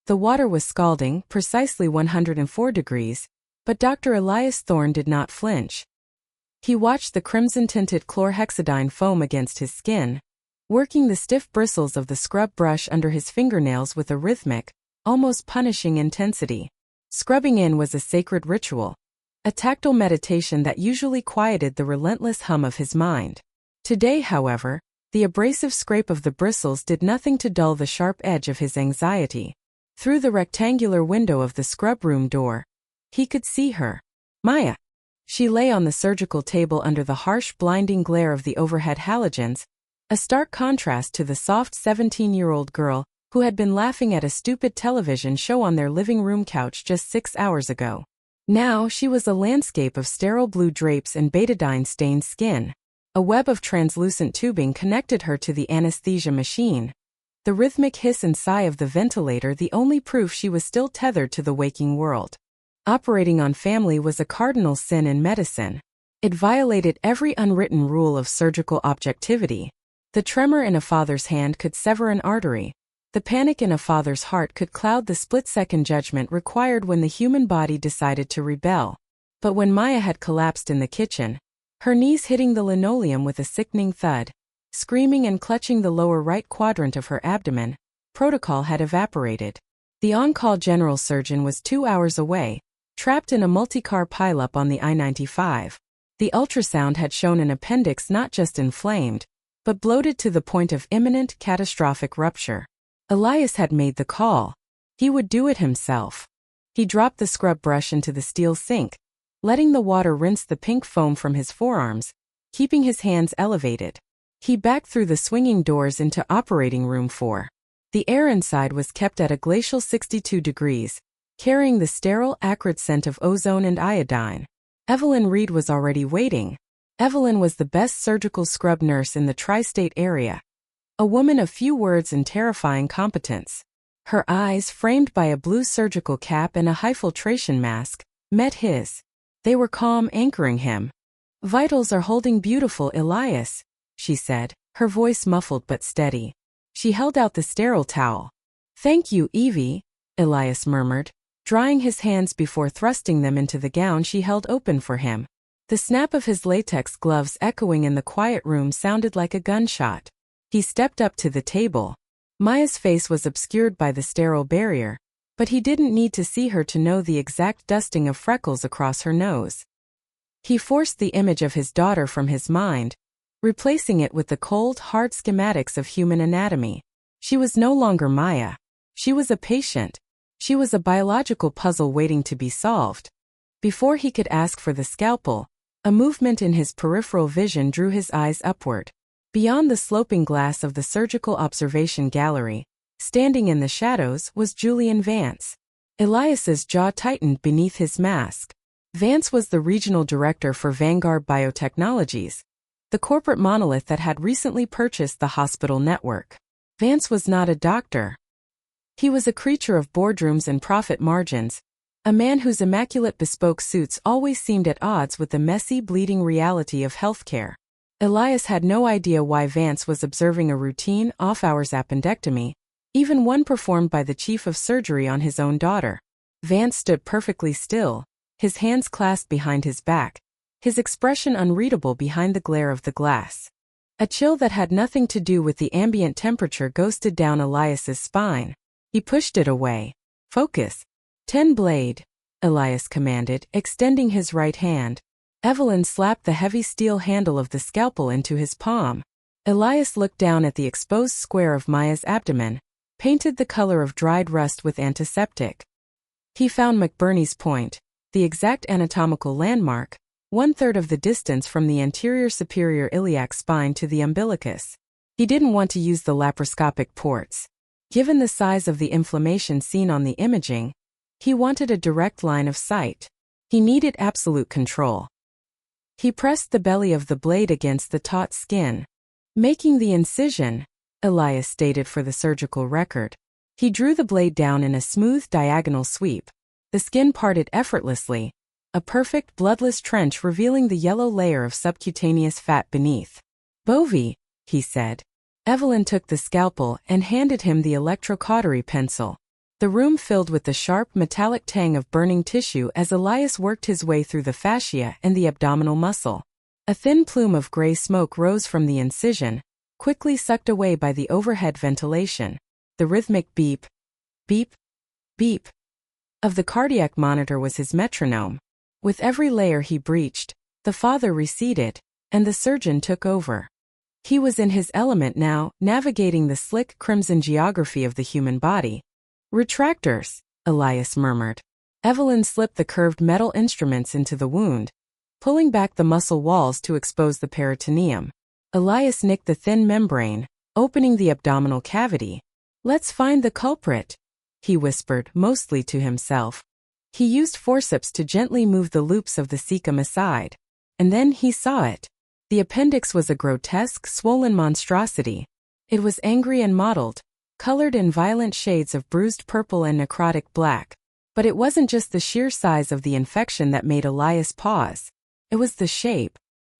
The water was scalding, precisely 104 degrees, but Dr. Elias Thorne did not flinch. He watched the crimson-tinted chlorhexidine foam against his skin, working the stiff bristles of the scrub brush under his fingernails with a rhythmic, almost punishing intensity. Scrubbing in was a sacred ritual, a tactile meditation that usually quieted the relentless hum of his mind. Today, however, the abrasive scrape of the bristles did nothing to dull the sharp edge of his anxiety. Through the rectangular window of the scrub room door, he could see her. Maya. She lay on the surgical table under the harsh, blinding glare of the overhead halogens, a stark contrast to the soft 17-year-old girl who had been laughing at a stupid television show on their living room couch just 6 hours ago. Now she was a landscape of sterile blue drapes and betadine-stained skin. A web of translucent tubing connected her to the anesthesia machine. The rhythmic hiss and sigh of the ventilator the only proof she was still tethered to the waking world. Operating on family was a cardinal sin in medicine. It violated every unwritten rule of surgical objectivity. The tremor in a father's hand could sever an artery. The panic in a father's heart could cloud the split-second judgment required when the human body decided to rebel. But when Maya had collapsed in the kitchen, her knees hitting the linoleum with a sickening thud, screaming and clutching the lower right quadrant of her abdomen, protocol had evaporated. The on-call general surgeon was 2 hours away, trapped in a multi-car pileup on the I-95. The ultrasound had shown an appendix not just inflamed, but bloated to the point of imminent catastrophic rupture. Elias had made the call. He would do it himself. He dropped the scrub brush into the steel sink, letting the water rinse the pink foam from his forearms, keeping his hands elevated. He backed through the swinging doors into operating room 4. The air inside was kept at a glacial 62 degrees, carrying the sterile, acrid scent of ozone and iodine. Evelyn Reed was already waiting. Evelyn was the best surgical scrub nurse in the tri-state area. A woman of few words and terrifying competence. Her eyes, framed by a blue surgical cap and a hyfiltration mask, met his. They were calm, anchoring him. "Vitals are holding beautiful, Elias," she said, her voice muffled but steady. She held out the sterile towel. "Thank you, Evie," Elias murmured, drying his hands before thrusting them into the gown she held open for him. The snap of his latex gloves echoing in the quiet room sounded like a gunshot. He stepped up to the table. Maya's face was obscured by the sterile barrier, but he didn't need to see her to know the exact dusting of freckles across her nose. He forced the image of his daughter from his mind, replacing it with the cold, hard schematics of human anatomy. She was no longer Maya. She was a patient. She was a biological puzzle waiting to be solved. Before he could ask for the scalpel, a movement in his peripheral vision drew his eyes upward. Beyond the sloping glass of the surgical observation gallery, standing in the shadows, was Julian Vance. Elias's jaw tightened beneath his mask. Vance was the regional director for Vanguard Biotechnologies, the corporate monolith that had recently purchased the hospital network. Vance was not a doctor. He was a creature of boardrooms and profit margins, a man whose immaculate bespoke suits always seemed at odds with the messy, bleeding reality of healthcare. Elias had no idea why Vance was observing a routine, off-hours appendectomy, even one performed by the chief of surgery on his own daughter. Vance stood perfectly still, his hands clasped behind his back, his expression unreadable behind the glare of the glass. A chill that had nothing to do with the ambient temperature ghosted down Elias's spine. He pushed it away. "Focus. 10 blade," Elias commanded, extending his right hand. Evelyn slapped the heavy steel handle of the scalpel into his palm. Elias looked down at the exposed square of Maya's abdomen, painted the color of dried rust with antiseptic. He found McBurney's point, the exact anatomical landmark, 1/3 of the distance from the anterior superior iliac spine to the umbilicus. He didn't want to use the laparoscopic ports. Given the size of the inflammation seen on the imaging, he wanted a direct line of sight. He needed absolute control. He pressed the belly of the blade against the taut skin. "Making the incision," Elias stated for the surgical record. He drew the blade down in a smooth diagonal sweep. The skin parted effortlessly, a perfect bloodless trench revealing the yellow layer of subcutaneous fat beneath. "Bovie," he said. Evelyn took the scalpel and handed him the electrocautery pencil. The room filled with the sharp, metallic tang of burning tissue as Elias worked his way through the fascia and the abdominal muscle. A thin plume of gray smoke rose from the incision, quickly sucked away by the overhead ventilation. The rhythmic beep, beep, beep of the cardiac monitor was his metronome. With every layer he breached, the father receded, and the surgeon took over. He was in his element now, navigating the slick crimson geography of the human body. Retractors, Elias murmured. Evelyn slipped the curved metal instruments into the wound, pulling back the muscle walls to expose the peritoneum. Elias nicked the thin membrane, opening the abdominal cavity. "Let's find the culprit," he whispered, mostly to himself. He used forceps to gently move the loops of the cecum aside. And then he saw it. The appendix was a grotesque, swollen monstrosity. It was angry and mottled, colored in violent shades of bruised purple and necrotic black. But it wasn't just the sheer size of the infection that made Elias pause. It was the shape.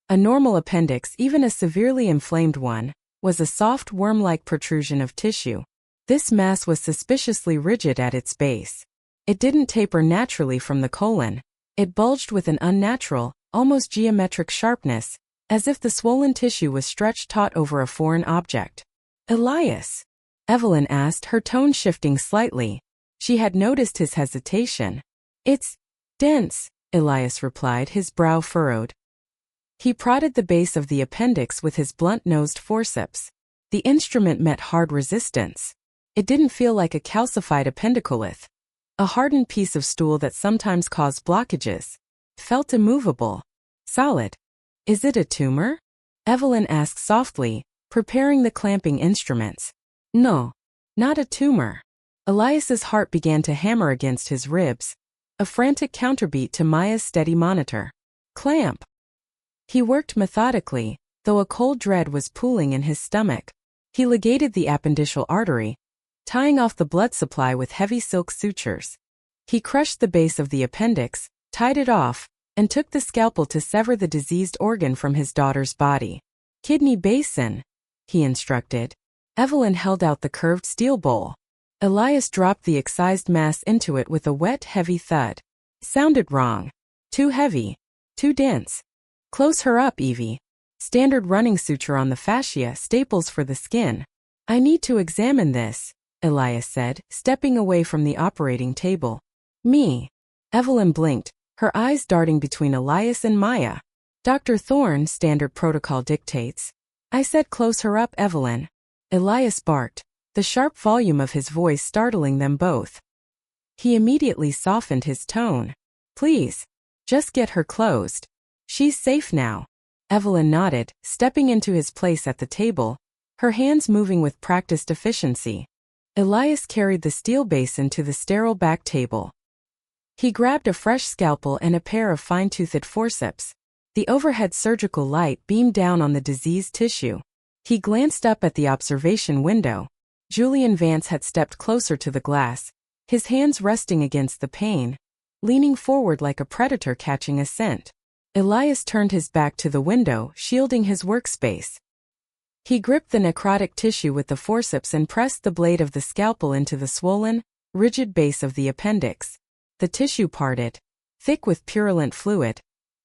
A normal appendix, even a severely inflamed one, was a soft worm-like protrusion of tissue. This mass was suspiciously rigid at its base. It didn't taper naturally from the colon. It bulged with an unnatural, almost geometric sharpness, as if the swollen tissue was stretched taut over a foreign object. "Elias?" Evelyn asked, her tone shifting slightly. She had noticed his hesitation. "It's dense," Elias replied, his brow furrowed. He prodded the base of the appendix with his blunt-nosed forceps. The instrument met hard resistance. It didn't feel like a calcified appendicolith, a hardened piece of stool that sometimes caused blockages. It felt immovable, solid. "Is it a tumor?" Evelyn asked softly, preparing the clamping instruments. "No, not a tumor." Elias's heart began to hammer against his ribs, a frantic counterbeat to Maya's steady monitor. "Clamp." He worked methodically, though a cold dread was pooling in his stomach. He ligated the appendiceal artery, tying off the blood supply with heavy silk sutures. He crushed the base of the appendix, tied it off, and took the scalpel to sever the diseased organ from his daughter's body. "Kidney basin," he instructed. Evelyn held out the curved steel bowl. Elias dropped the excised mass into it with a wet, heavy thud. It sounded wrong. Too heavy. Too dense. "Close her up, Evie." Standard running suture on the fascia, staples for the skin. "I need to examine this," Elias said, stepping away from the operating table. "Me." Evelyn blinked, her eyes darting between Elias and Maya. "Dr. Thorne, standard protocol dictates." "I said close her up, Evelyn." Elias barked, the sharp volume of his voice startling them both. He immediately softened his tone. "Please, just get her closed. She's safe now." Evelyn nodded, stepping into his place at the table, her hands moving with practiced efficiency. Elias carried the steel basin to the sterile back table. He grabbed a fresh scalpel and a pair of fine-toothed forceps. The overhead surgical light beamed down on the diseased tissue. He glanced up at the observation window. Julian Vance had stepped closer to the glass, his hands resting against the pane, leaning forward like a predator catching a scent. Elias turned his back to the window, shielding his workspace. He gripped the necrotic tissue with the forceps and pressed the blade of the scalpel into the swollen, rigid base of the appendix. The tissue parted, thick with purulent fluid,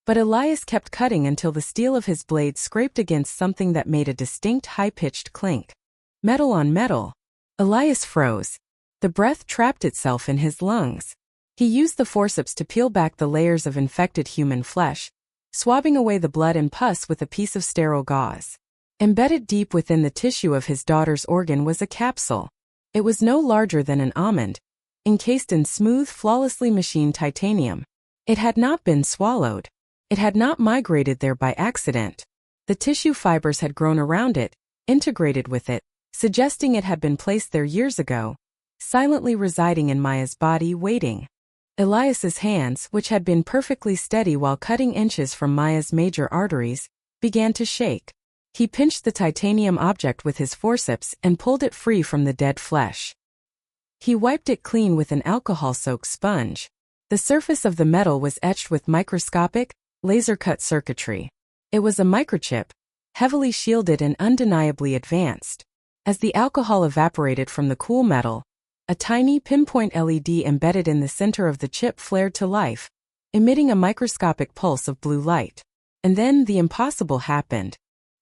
but Elias kept cutting until the steel of his blade scraped against something that made a distinct high-pitched clink. Metal on metal. Elias froze. The breath trapped itself in his lungs. He used the forceps to peel back the layers of infected human flesh, swabbing away the blood and pus with a piece of sterile gauze. Embedded deep within the tissue of his daughter's organ was a capsule. It was no larger than an almond, encased in smooth, flawlessly machined titanium. It had not been swallowed. It had not migrated there by accident. The tissue fibers had grown around it, integrated with it, suggesting it had been placed there years ago, silently residing in Maya's body, waiting. Elias's hands, which had been perfectly steady while cutting inches from Maya's major arteries, began to shake. He pinched the titanium object with his forceps and pulled it free from the dead flesh. He wiped it clean with an alcohol-soaked sponge. The surface of the metal was etched with microscopic, laser-cut circuitry. It was a microchip, heavily shielded and undeniably advanced. As the alcohol evaporated from the cool metal, A tiny pinpoint LED embedded in the center of the chip flared to life, emitting a microscopic pulse of blue light. And then the impossible happened.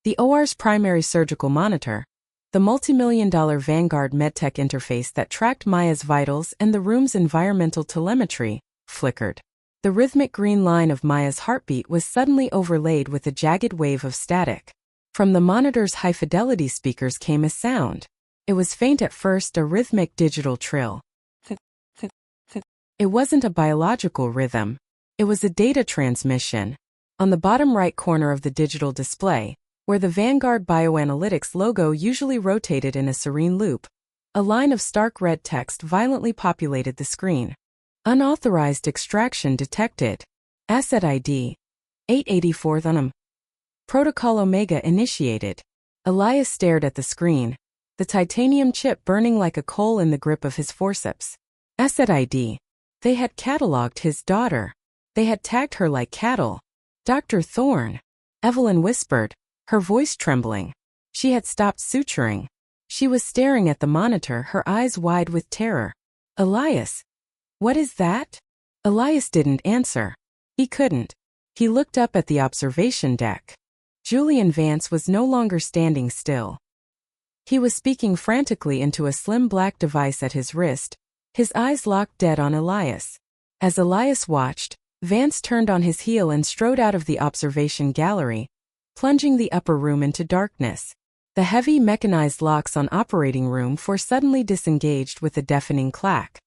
The OR's primary surgical monitor, the multimillion-dollar Vanguard MedTech interface that tracked Maya's vitals and the room's environmental telemetry, flickered. The rhythmic green line of Maya's heartbeat was suddenly overlaid with a jagged wave of static. From the monitor's high-fidelity speakers came a sound. It was faint at first, a rhythmic digital trill. It wasn't a biological rhythm. It was a data transmission. On the bottom right corner of the digital display, where the Vanguard Bioanalytics logo usually rotated in a serene loop, a line of stark red text violently populated the screen. Unauthorized extraction detected. Asset ID 884th Protocol Omega initiated. Elias stared at the screen, the titanium chip burning like a coal in the grip of his forceps. Asset ID. They had cataloged his daughter. They had tagged her like cattle. Dr. Thorne. Evelyn whispered, her voice trembling. She had stopped suturing. She was staring at the monitor, her eyes wide with terror. Elias. What is that? Elias didn't answer. He couldn't. He looked up at the observation deck. Julian Vance was no longer standing still. He was speaking frantically into a slim black device at his wrist, his eyes locked dead on Elias. As Elias watched, Vance turned on his heel and strode out of the observation gallery, plunging the upper room into darkness. The heavy mechanized locks on operating room floor suddenly disengaged with a deafening clack.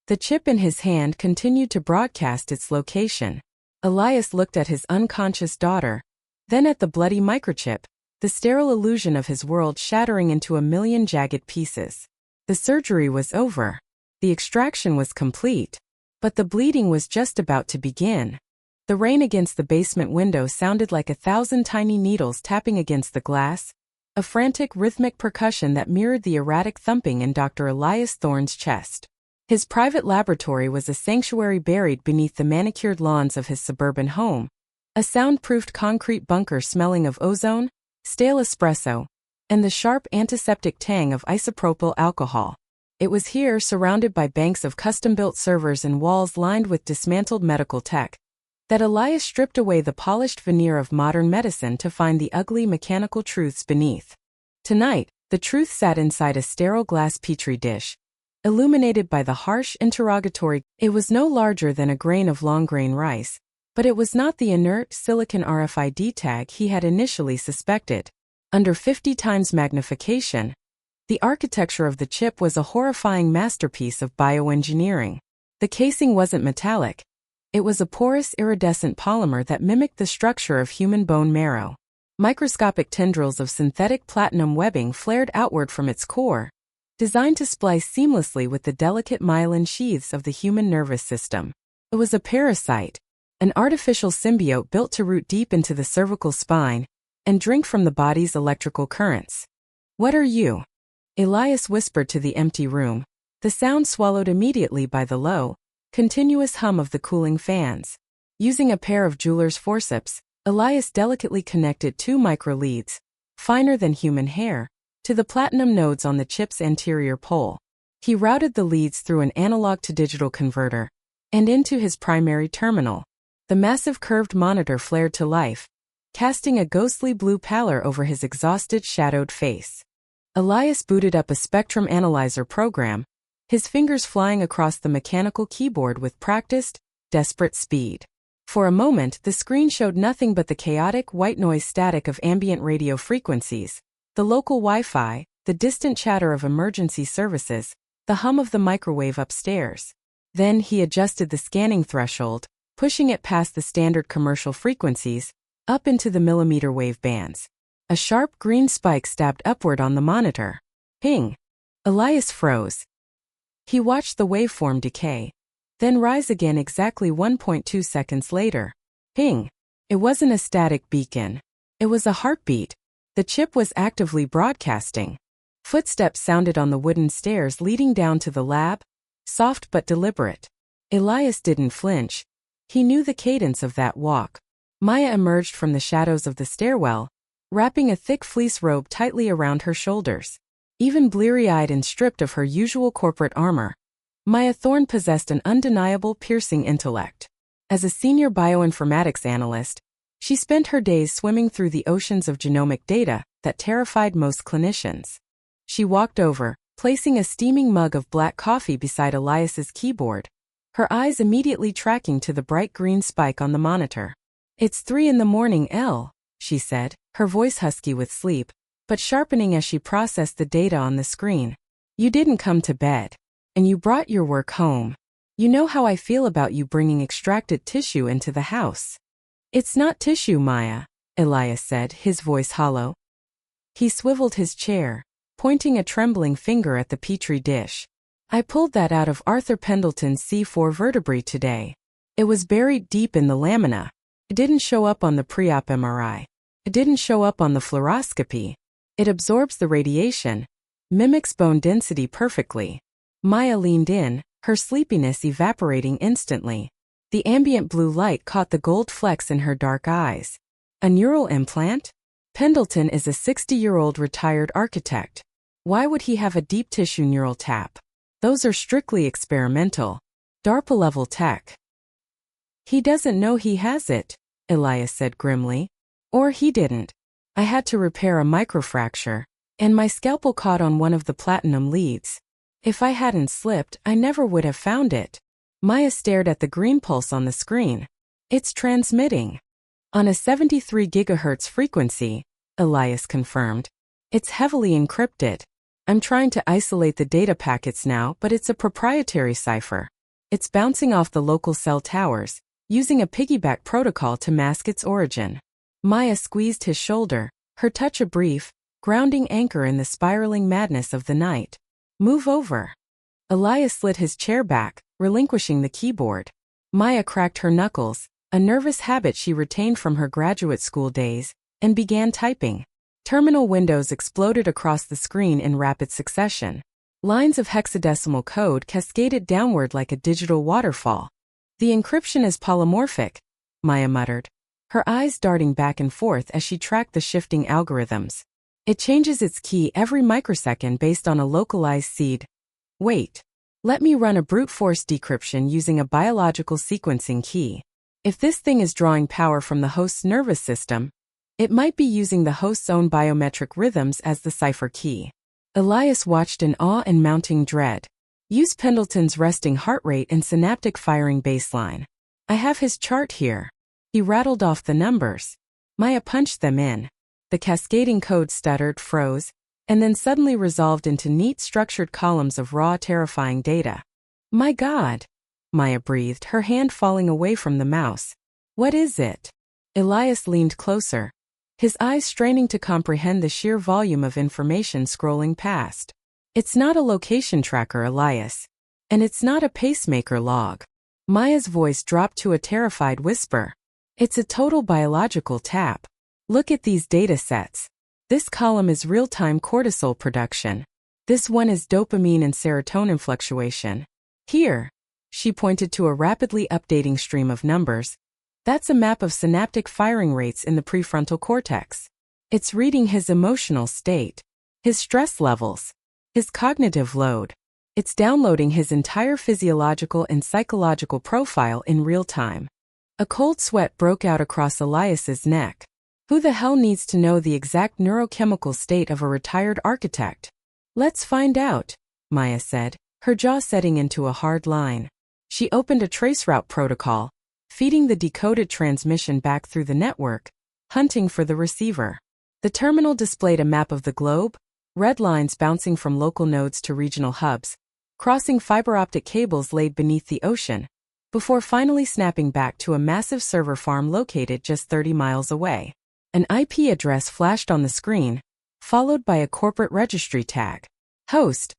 The chip in his hand continued to broadcast its location. Elias looked at his unconscious daughter, then at the bloody microchip, the sterile illusion of his world shattering into a million jagged pieces. The surgery was over. The extraction was complete. But the bleeding was just about to begin. The rain against the basement window sounded like 1,000 tiny needles tapping against the glass, a frantic rhythmic percussion that mirrored the erratic thumping in Dr. Elias Thorne's chest. His private laboratory was a sanctuary buried beneath the manicured lawns of his suburban home, a soundproofed concrete bunker smelling of ozone, stale espresso, and the sharp antiseptic tang of isopropyl alcohol. It was here, surrounded by banks of custom-built servers and walls lined with dismantled medical tech, that Elias stripped away the polished veneer of modern medicine to find the ugly mechanical truths beneath. Tonight, the truth sat inside a sterile glass petri dish, illuminated by the harsh interrogatory. It was no larger than a grain of long-grain rice, but it was not the inert silicon RFID tag he had initially suspected. Under 50 times magnification, the architecture of the chip was a horrifying masterpiece of bioengineering. The casing wasn't metallic. It was a porous iridescent polymer that mimicked the structure of human bone marrow. Microscopic tendrils of synthetic platinum webbing flared outward from its core, designed to splice seamlessly with the delicate myelin sheaths of the human nervous system. It was a parasite, an artificial symbiote built to root deep into the cervical spine and drink from the body's electrical currents. What are you? Elias whispered to the empty room, the sound swallowed immediately by the low, continuous hum of the cooling fans. Using a pair of jeweler's forceps, Elias delicately connected 2 microleads, finer than human hair, to the platinum nodes on the chip's anterior pole. He routed the leads through an analog-to-digital converter and into his primary terminal. The massive curved monitor flared to life, casting a ghostly blue pallor over his exhausted, shadowed face. Elias booted up a spectrum analyzer program, his fingers flying across the mechanical keyboard with practiced, desperate speed. For a moment, the screen showed nothing but the chaotic white noise static of ambient radio frequencies, the local Wi-Fi, the distant chatter of emergency services, the hum of the microwave upstairs. Then he adjusted the scanning threshold, pushing it past the standard commercial frequencies, up into the millimeter wave bands. A sharp green spike stabbed upward on the monitor. Ping! Elias froze. He watched the waveform decay, then rise again exactly 1.2 seconds later. Ping! It wasn't a static beacon. It was a heartbeat. The chip was actively broadcasting. Footsteps sounded on the wooden stairs leading down to the lab, soft but deliberate. Elias didn't flinch. He knew the cadence of that walk. Maya emerged from the shadows of the stairwell, wrapping a thick fleece robe tightly around her shoulders. Even bleary-eyed and stripped of her usual corporate armor, Maya Thorne possessed an undeniable piercing intellect. As a senior bioinformatics analyst, she spent her days swimming through the oceans of genomic data that terrified most clinicians. She walked over, placing a steaming mug of black coffee beside Elias's keyboard, her eyes immediately tracking to the bright green spike on the monitor. "It's 3 a.m, Elle," she said, her voice husky with sleep, but sharpening as she processed the data on the screen. "You didn't come to bed. And you brought your work home. You know how I feel about you bringing extracted tissue into the house." "It's not tissue, Maya," Elias said, his voice hollow. He swiveled his chair, pointing a trembling finger at the petri dish. "I pulled that out of Arthur Pendleton's C4 vertebrae today. It was buried deep in the lamina. It didn't show up on the pre-op MRI. It didn't show up on the fluoroscopy. It absorbs the radiation, mimics bone density perfectly." Maya leaned in, her sleepiness evaporating instantly. The ambient blue light caught the gold flecks in her dark eyes. "A neural implant? Pendleton is a 60-year-old retired architect. Why would he have a deep tissue neural tap? Those are strictly experimental. DARPA-level tech." "He doesn't know he has it," Elias said grimly. "Or he didn't. I had to repair a microfracture, and my scalpel caught on one of the platinum leads. If I hadn't slipped, I never would have found it." Maya stared at the green pulse on the screen. "It's transmitting. On a 73 GHz frequency," Elias confirmed. "It's heavily encrypted. I'm trying to isolate the data packets now, but it's a proprietary cipher. It's bouncing off the local cell towers, using a piggyback protocol to mask its origin." Maya squeezed his shoulder, her touch a brief, grounding anchor in the spiraling madness of the night. "Move over." Elias slid his chair back, relinquishing the keyboard. Maya cracked her knuckles, a nervous habit she retained from her graduate school days, and began typing. Terminal windows exploded across the screen in rapid succession. Lines of hexadecimal code cascaded downward like a digital waterfall. "The encryption is polymorphic," Maya muttered, her eyes darting back and forth as she tracked the shifting algorithms. "It changes its key every microsecond based on a localized seed. Wait. Let me run a brute force decryption using a biological sequencing key. If this thing is drawing power from the host's nervous system, it might be using the host's own biometric rhythms as the cipher key." Elias watched in awe and mounting dread. "Use Pendleton's resting heart rate and synaptic firing baseline. I have his chart here." He rattled off the numbers. Maya punched them in. The cascading code stuttered, froze, and then suddenly resolved into neat structured columns of raw, terrifying data. "My God," Maya breathed, her hand falling away from the mouse. "What is it?" Elias leaned closer, his eyes straining to comprehend the sheer volume of information scrolling past. "It's not a location tracker, Elias. And it's not a pacemaker log." Maya's voice dropped to a terrified whisper. "It's a total biological tap. Look at these data sets. This column is real-time cortisol production. This one is dopamine and serotonin fluctuation. Here," she pointed to a rapidly updating stream of numbers, "that's a map of synaptic firing rates in the prefrontal cortex. It's reading his emotional state, his stress levels, his cognitive load. It's downloading his entire physiological and psychological profile in real time." A cold sweat broke out across Elias's neck. Who the hell needs to know the exact neurochemical state of a retired architect? "Let's find out," Maya said, her jaw setting into a hard line. She opened a traceroute protocol, feeding the decoded transmission back through the network, hunting for the receiver. The terminal displayed a map of the globe, red lines bouncing from local nodes to regional hubs, crossing fiber optic cables laid beneath the ocean, before finally snapping back to a massive server farm located just 30 miles away. An IP address flashed on the screen, followed by a corporate registry tag. Host: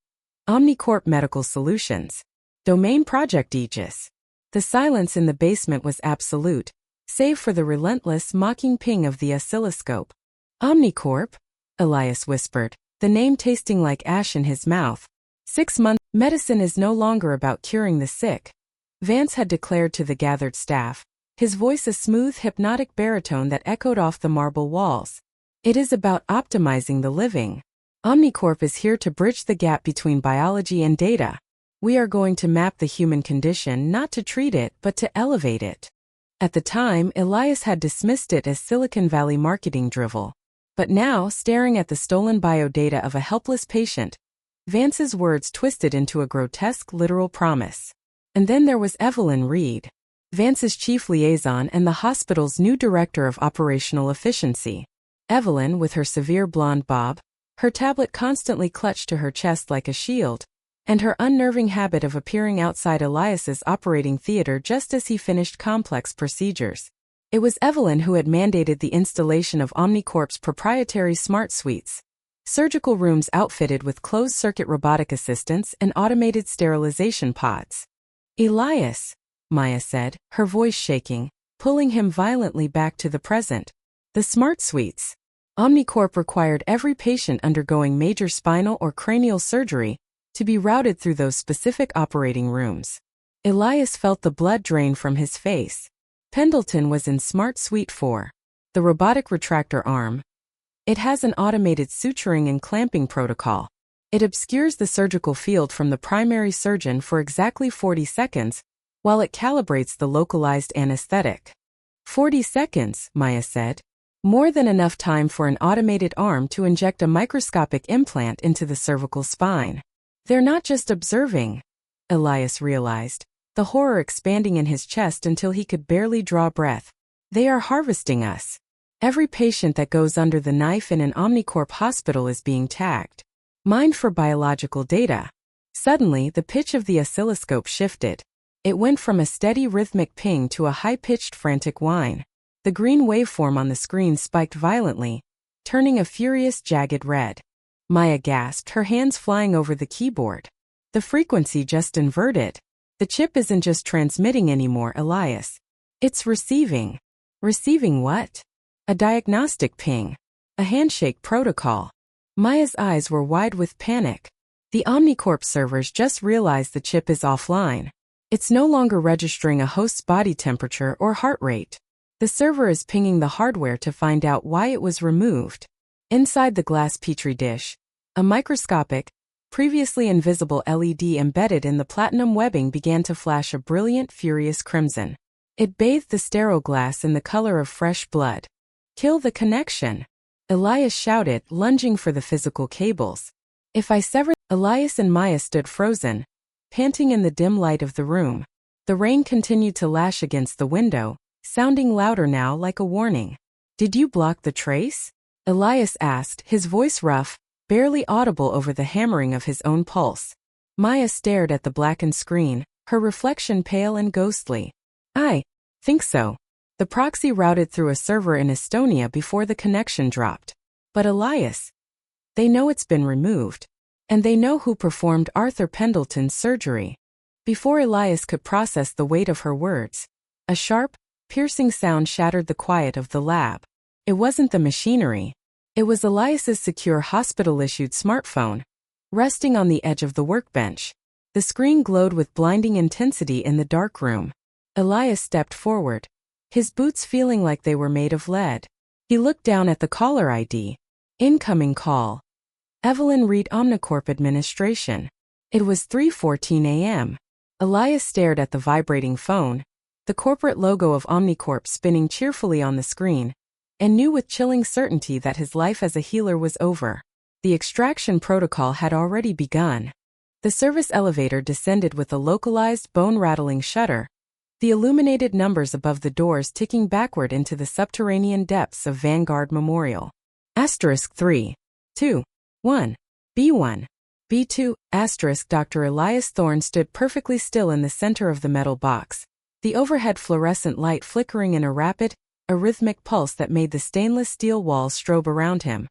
Omnicorp Medical Solutions. Domain Project Aegis. The silence in the basement was absolute, save for the relentless mocking ping of the oscilloscope. "Omnicorp?" Elias whispered, the name tasting like ash in his mouth. 6 months. "Medicine is no longer about curing the sick," Vance had declared to the gathered staff, his voice a smooth, hypnotic baritone that echoed off the marble walls. "It is about optimizing the living." Omnicorp is here to bridge the gap between biology and data. We are going to map the human condition not to treat it but to elevate it. At the time, Elias had dismissed it as Silicon Valley marketing drivel. But now, staring at the stolen biodata of a helpless patient, Vance's words twisted into a grotesque literal promise. And then there was Evelyn Reed, Vance's chief liaison and the hospital's new director of operational efficiency. Evelyn, with her severe blonde bob, her tablet constantly clutched to her chest like a shield, and her unnerving habit of appearing outside Elias's operating theater just as he finished complex procedures. It was Evelyn who had mandated the installation of Omnicorp's proprietary smart suites, surgical rooms outfitted with closed-circuit robotic assistants and automated sterilization pods. "Elias," Maya said, her voice shaking, pulling him violently back to the present. "The smart suites. Omnicorp required every patient undergoing major spinal or cranial surgery to be routed through those specific operating rooms." Elias felt the blood drain from his face. Pendleton was in Smart Suite 4, the robotic retractor arm. It has an automated suturing and clamping protocol. It obscures the surgical field from the primary surgeon for exactly 40 seconds, while it calibrates the localized anesthetic. 40 seconds, Maya said. More than enough time for an automated arm to inject a microscopic implant into the cervical spine. They're not just observing, Elias realized, the horror expanding in his chest until he could barely draw breath. They are harvesting us. Every patient that goes under the knife in an Omnicorp hospital is being tagged, mined for biological data. Suddenly, the pitch of the oscilloscope shifted. It went from a steady rhythmic ping to a high-pitched frantic whine. The green waveform on the screen spiked violently, turning a furious jagged red. Maya gasped, her hands flying over the keyboard. The frequency just inverted. The chip isn't just transmitting anymore, Elias. It's receiving. Receiving what? A diagnostic ping. A handshake protocol. Maya's eyes were wide with panic. The Omnicorp servers just realized the chip is offline. It's no longer registering a host's body temperature or heart rate. The server is pinging the hardware to find out why it was removed. Inside the glass petri dish, a microscopic, previously invisible LED embedded in the platinum webbing began to flash a brilliant, furious crimson. It bathed the sterile glass in the color of fresh blood. "Kill the connection," Elias shouted, lunging for the physical cables. "If I sever..." Elias and Maya stood frozen, panting in the dim light of the room. The rain continued to lash against the window, sounding louder now like a warning. "Did you block the trace?" Elias asked, his voice rough, barely audible over the hammering of his own pulse. Maya stared at the blackened screen, her reflection pale and ghostly. "I think so. The proxy routed through a server in Estonia before the connection dropped. But Elias, they know it's been removed. And they know who performed Arthur Pendleton's surgery." Before Elias could process the weight of her words, a sharp, piercing sound shattered the quiet of the lab. It wasn't the machinery. It was Elias's secure hospital-issued smartphone, resting on the edge of the workbench. The screen glowed with blinding intensity in the dark room. Elias stepped forward, his boots feeling like they were made of lead. He looked down at the caller ID. Incoming call. Evelyn Reed, Omnicorp Administration. It was 3:14 a.m. Elias stared at the vibrating phone, the corporate logo of Omnicorp spinning cheerfully on the screen, and knew with chilling certainty that his life as a healer was over. The extraction protocol had already begun. The service elevator descended with a localized, bone-rattling shudder, the illuminated numbers above the doors ticking backward into the subterranean depths of Vanguard Memorial. *3, 2, 1, B1, B2, Dr. Elias Thorne stood perfectly still in the center of the metal box, the overhead fluorescent light flickering in a rapid, a rhythmic pulse that made the stainless steel walls strobe around him.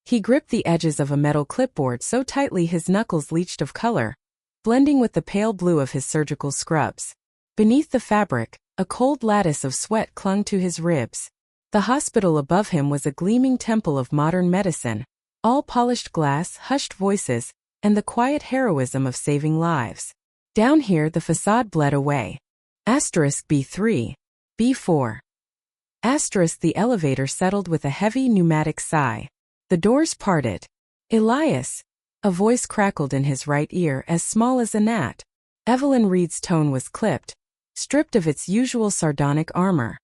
He gripped the edges of a metal clipboard so tightly his knuckles leached of color, blending with the pale blue of his surgical scrubs. Beneath the fabric, a cold lattice of sweat clung to his ribs. The hospital above him was a gleaming temple of modern medicine, all polished glass, hushed voices, and the quiet heroism of saving lives. Down here the facade bled away. *B3, B4. *. The elevator settled with a heavy pneumatic sigh. The doors parted. Elias. A voice crackled in his right ear as small as a gnat. Evelyn Reed's tone was clipped, stripped of its usual sardonic armor.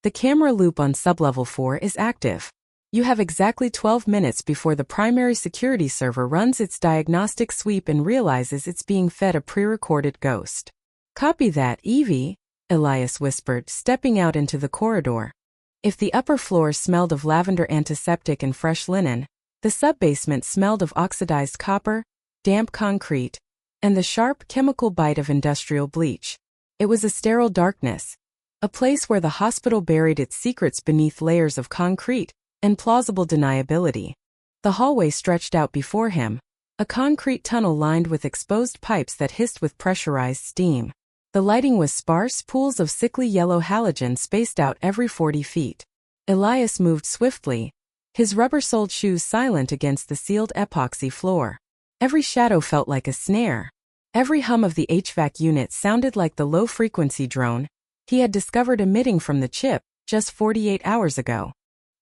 The camera loop on sublevel 4 is active. You have exactly 12 minutes before the primary security server runs its diagnostic sweep and realizes it's being fed a pre-recorded ghost. Copy that, Evie, Elias whispered, stepping out into the corridor. If the upper floors smelled of lavender antiseptic and fresh linen, the subbasement smelled of oxidized copper, damp concrete, and the sharp chemical bite of industrial bleach. It was a sterile darkness, a place where the hospital buried its secrets beneath layers of concrete and plausible deniability. The hallway stretched out before him, a concrete tunnel lined with exposed pipes that hissed with pressurized steam. The lighting was sparse, pools of sickly yellow halogen spaced out every 40 feet. Elias moved swiftly, his rubber-soled shoes silent against the sealed epoxy floor. Every shadow felt like a snare. Every hum of the HVAC unit sounded like the low-frequency drone he had discovered emitting from the chip just 48 hours ago.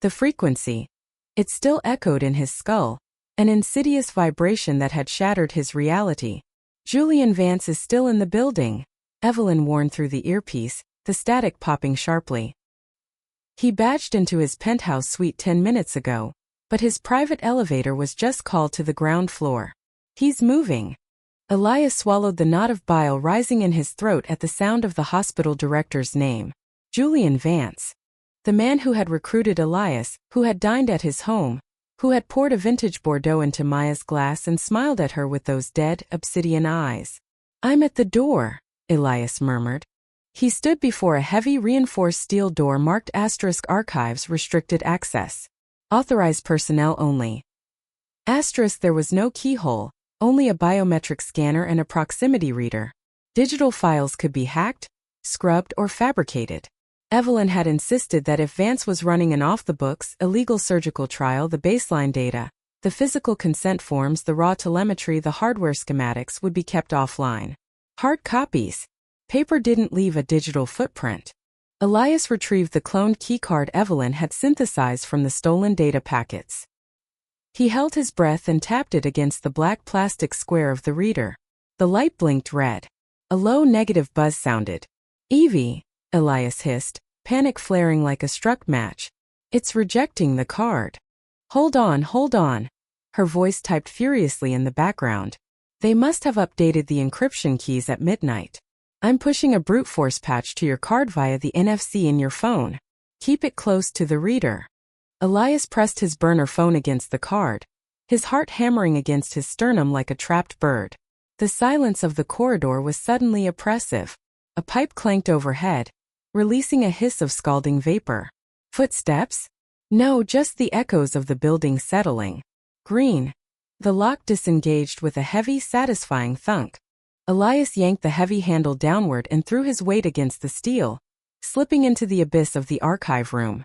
The frequency. It still echoed in his skull, an insidious vibration that had shattered his reality. Julian Vance is still in the building, Evelyn warned through the earpiece, the static popping sharply. He badged into his penthouse suite 10 minutes ago, but his private elevator was just called to the ground floor. He's moving. Elias swallowed the knot of bile rising in his throat at the sound of the hospital director's name. Julian Vance. The man who had recruited Elias, who had dined at his home, who had poured a vintage Bordeaux into Maya's glass and smiled at her with those dead, obsidian eyes. "I'm at the door," Elias murmured. He stood before a heavy reinforced steel door marked *archives restricted access. Authorized personnel only. There was no keyhole, only a biometric scanner and a proximity reader. Digital files could be hacked, scrubbed, or fabricated. Evelyn had insisted that if Vance was running an off-the-books, illegal surgical trial, the baseline data, the physical consent forms, the raw telemetry, the hardware schematics would be kept offline. Hard copies. Paper didn't leave a digital footprint. Elias retrieved the cloned keycard Evelyn had synthesized from the stolen data packets. He held his breath and tapped it against the black plastic square of the reader. The light blinked red. A low negative buzz sounded. "Evie," Elias hissed, panic flaring like a struck match. "It's rejecting the card." Hold on. Her voice typed furiously in the background. "They must have updated the encryption keys at midnight. I'm pushing a brute force patch to your card via the NFC in your phone. Keep it close to the reader." Elias pressed his burner phone against the card, his heart hammering against his sternum like a trapped bird. The silence of the corridor was suddenly oppressive. A pipe clanked overhead, releasing a hiss of scalding vapor. Footsteps? No, just the echoes of the building settling. Green. The lock disengaged with a heavy, satisfying thunk. Elias yanked the heavy handle downward and threw his weight against the steel, slipping into the abyss of the archive room.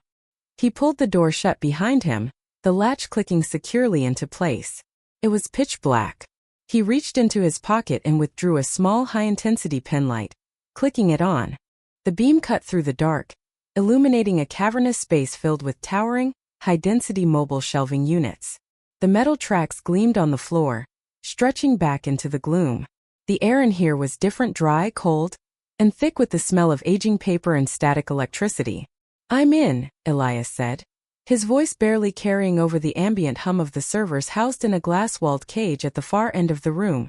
He pulled the door shut behind him, the latch clicking securely into place. It was pitch black. He reached into his pocket and withdrew a small high-intensity penlight, clicking it on. The beam cut through the dark, illuminating a cavernous space filled with towering, high-density mobile shelving units. The metal tracks gleamed on the floor, stretching back into the gloom. The air in here was different, dry, cold, and thick with the smell of aging paper and static electricity. "I'm in," Elias said, his voice barely carrying over the ambient hum of the servers housed in a glass-walled cage at the far end of the room.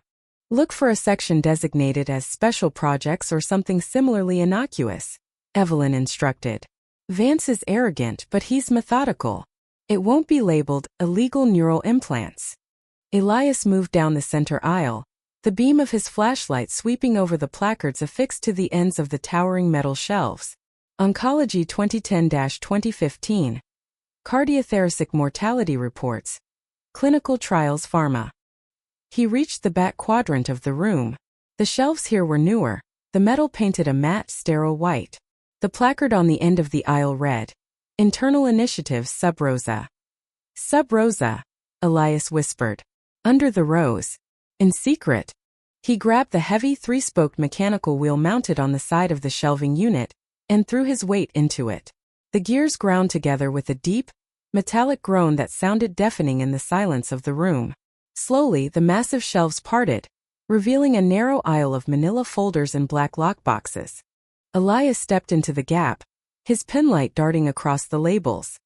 "Look for a section designated as Special Projects or something similarly innocuous," Evelyn instructed. "Vance is arrogant, but he's methodical. It won't be labeled illegal neural implants." Elias moved down the center aisle, the beam of his flashlight sweeping over the placards affixed to the ends of the towering metal shelves. Oncology 2010-2015. Cardiothoracic mortality reports. Clinical trials pharma. He reached the back quadrant of the room. The shelves here were newer, the metal painted a matte, sterile white. The placard on the end of the aisle read, "Internal Initiatives Sub Rosa." "Sub Rosa," Elias whispered. "Under the rose." In secret. He grabbed the heavy three-spoked mechanical wheel mounted on the side of the shelving unit and threw his weight into it. The gears ground together with a deep, metallic groan that sounded deafening in the silence of the room. Slowly, the massive shelves parted, revealing a narrow aisle of manila folders and black lockboxes. Elias stepped into the gap, his penlight darting across the labels.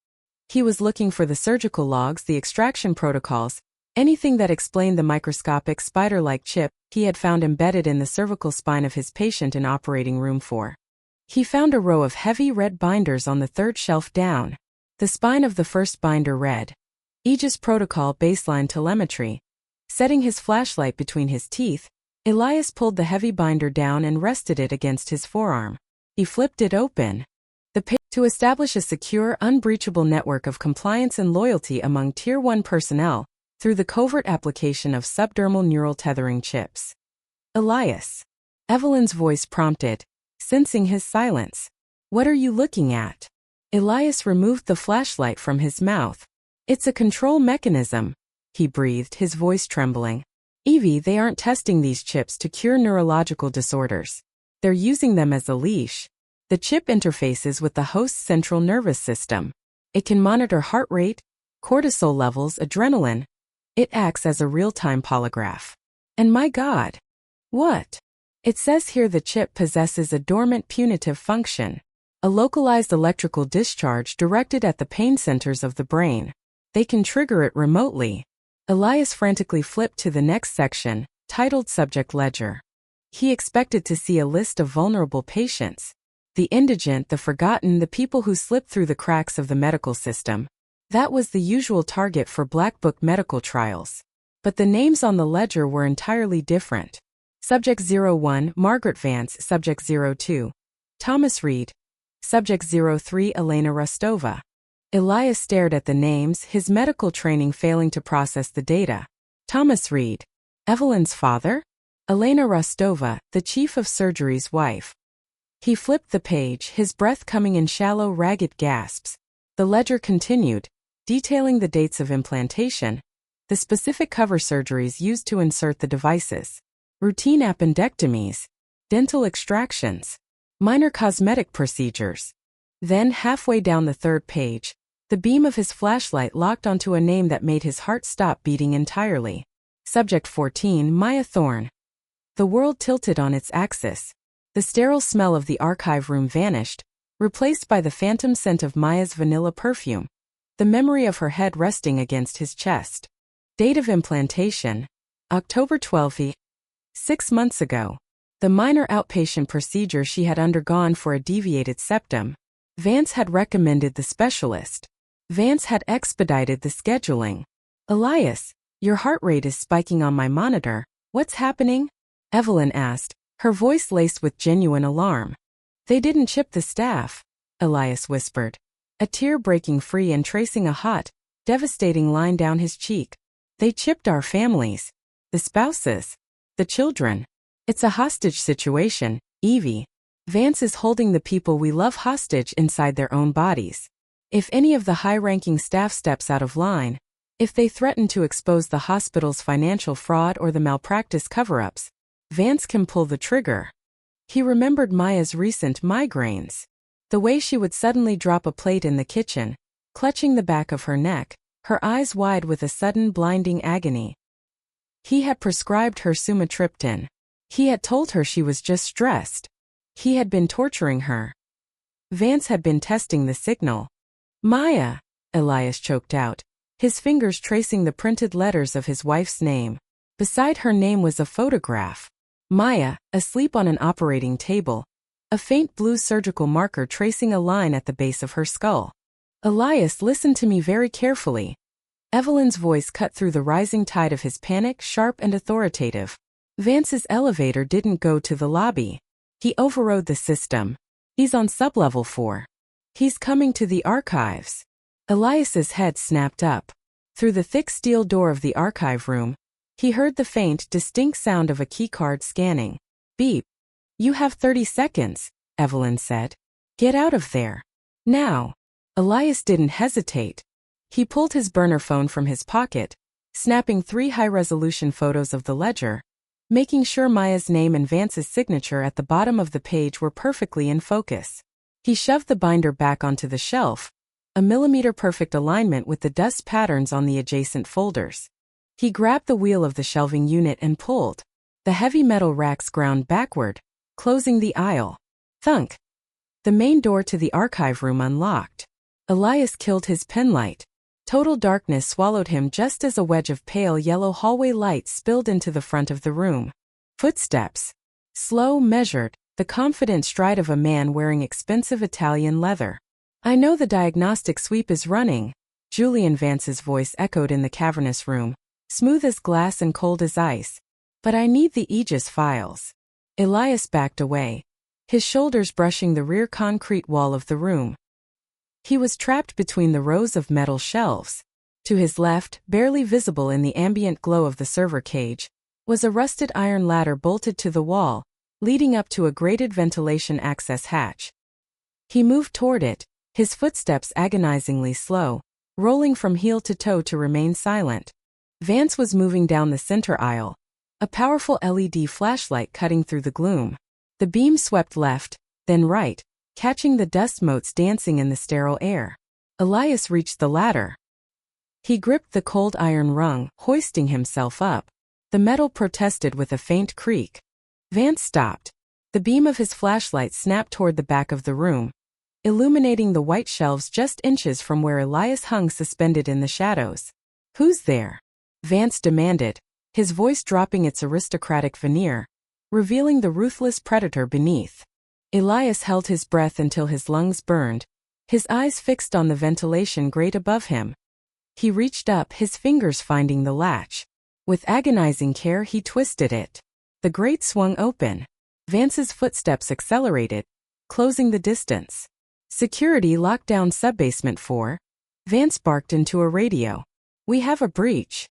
He was looking for the surgical logs, the extraction protocols, anything that explained the microscopic spider-like chip he had found embedded in the cervical spine of his patient in operating room 4. He found a row of heavy red binders on the third shelf down. The spine of the first binder read, Aegis Protocol Baseline Telemetry. Setting his flashlight between his teeth, Elias pulled the heavy binder down and rested it against his forearm. He flipped it open. To establish a secure, unbreachable network of compliance and loyalty among Tier 1 personnel through the covert application of subdermal neural tethering chips. Elias. Evelyn's voice prompted, sensing his silence. What are you looking at? Elias removed the flashlight from his mouth. It's a control mechanism, he breathed, his voice trembling. Evie, they aren't testing these chips to cure neurological disorders. They're using them as a leash. The chip interfaces with the host's central nervous system. It can monitor heart rate, cortisol levels, adrenaline. It acts as a real-time polygraph. And my God! What? It says here the chip possesses a dormant punitive function, a localized electrical discharge directed at the pain centers of the brain. They can trigger it remotely. Elias frantically flipped to the next section, titled Subject Ledger. He expected to see a list of vulnerable patients. The indigent, the forgotten, the people who slip through the cracks of the medical system. That was the usual target for Black Book medical trials. But the names on the ledger were entirely different. Subject 01, Margaret Vance. Subject 02, Thomas Reed. Subject 03, Elena Rostova. Elias stared at the names, his medical training failing to process the data. Thomas Reed. Evelyn's father? Elena Rostova, the chief of surgery's wife. He flipped the page, his breath coming in shallow, ragged gasps. The ledger continued, detailing the dates of implantation, the specific cover surgeries used to insert the devices, routine appendectomies, dental extractions, minor cosmetic procedures. Then, halfway down the third page, the beam of his flashlight locked onto a name that made his heart stop beating entirely. Subject 14, Maya Thorne. The world tilted on its axis. The sterile smell of the archive room vanished, replaced by the phantom scent of Maya's vanilla perfume, the memory of her head resting against his chest. Date of implantation, October 12, 6 months ago. The minor outpatient procedure she had undergone for a deviated septum. Vance had recommended the specialist. Vance had expedited the scheduling. Elias, your heart rate is spiking on my monitor. What's happening? Evelyn asked, her voice laced with genuine alarm. They didn't chip the staff, Elias whispered, a tear breaking free and tracing a hot, devastating line down his cheek. They chipped our families, the spouses, the children. It's a hostage situation, Evie. Vance is holding the people we love hostage inside their own bodies. If any of the high-ranking staff steps out of line, if they threaten to expose the hospital's financial fraud or the malpractice cover-ups, Vance can pull the trigger. He remembered Maya's recent migraines. The way she would suddenly drop a plate in the kitchen, clutching the back of her neck, her eyes wide with a sudden blinding agony. He had prescribed her sumatriptan. He had told her she was just stressed. He had been torturing her. Vance had been testing the signal. Maya, Elias choked out, his fingers tracing the printed letters of his wife's name. Beside her name was a photograph. Maya, asleep on an operating table, a faint blue surgical marker tracing a line at the base of her skull. Elias, listen to me very carefully. Evelyn's voice cut through the rising tide of his panic, sharp and authoritative. Vance's elevator didn't go to the lobby. He overrode the system. He's on sublevel 4. He's coming to the archives. Elias's head snapped up. Through the thick steel door of the archive room, he heard the faint, distinct sound of a keycard scanning. Beep. You have 30 seconds, Evelyn said. Get out of there. Now. Elias didn't hesitate. He pulled his burner phone from his pocket, snapping 3 high-resolution photos of the ledger, making sure Maya's name and Vance's signature at the bottom of the page were perfectly in focus. He shoved the binder back onto the shelf, a millimeter-perfect alignment with the dust patterns on the adjacent folders. He grabbed the wheel of the shelving unit and pulled. The heavy metal racks ground backward, closing the aisle. Thunk! The main door to the archive room unlocked. Elias killed his penlight. Total darkness swallowed him just as a wedge of pale yellow hallway light spilled into the front of the room. Footsteps. Slow, measured, the confident stride of a man wearing expensive Italian leather. "I know the diagnostic sweep is running," Julian Vance's voice echoed in the cavernous room, smooth as glass and cold as ice. "But I need the Aegis files." Elias backed away, his shoulders brushing the rear concrete wall of the room. He was trapped between the rows of metal shelves. To his left, barely visible in the ambient glow of the server cage, was a rusted iron ladder bolted to the wall, leading up to a grated ventilation access hatch. He moved toward it, his footsteps agonizingly slow, rolling from heel to toe to remain silent. Vance was moving down the center aisle, a powerful LED flashlight cutting through the gloom. The beam swept left, then right, catching the dust motes dancing in the sterile air. Elias reached the ladder. He gripped the cold iron rung, hoisting himself up. The metal protested with a faint creak. Vance stopped. The beam of his flashlight snapped toward the back of the room, illuminating the white shelves just inches from where Elias hung suspended in the shadows. "Who's there?" Vance demanded, his voice dropping its aristocratic veneer, revealing the ruthless predator beneath. Elias held his breath until his lungs burned, his eyes fixed on the ventilation grate above him. He reached up, his fingers finding the latch. With agonizing care he twisted it. The grate swung open. Vance's footsteps accelerated, closing the distance. "Security locked down subbasement 4. Vance barked into a radio. "We have a breach."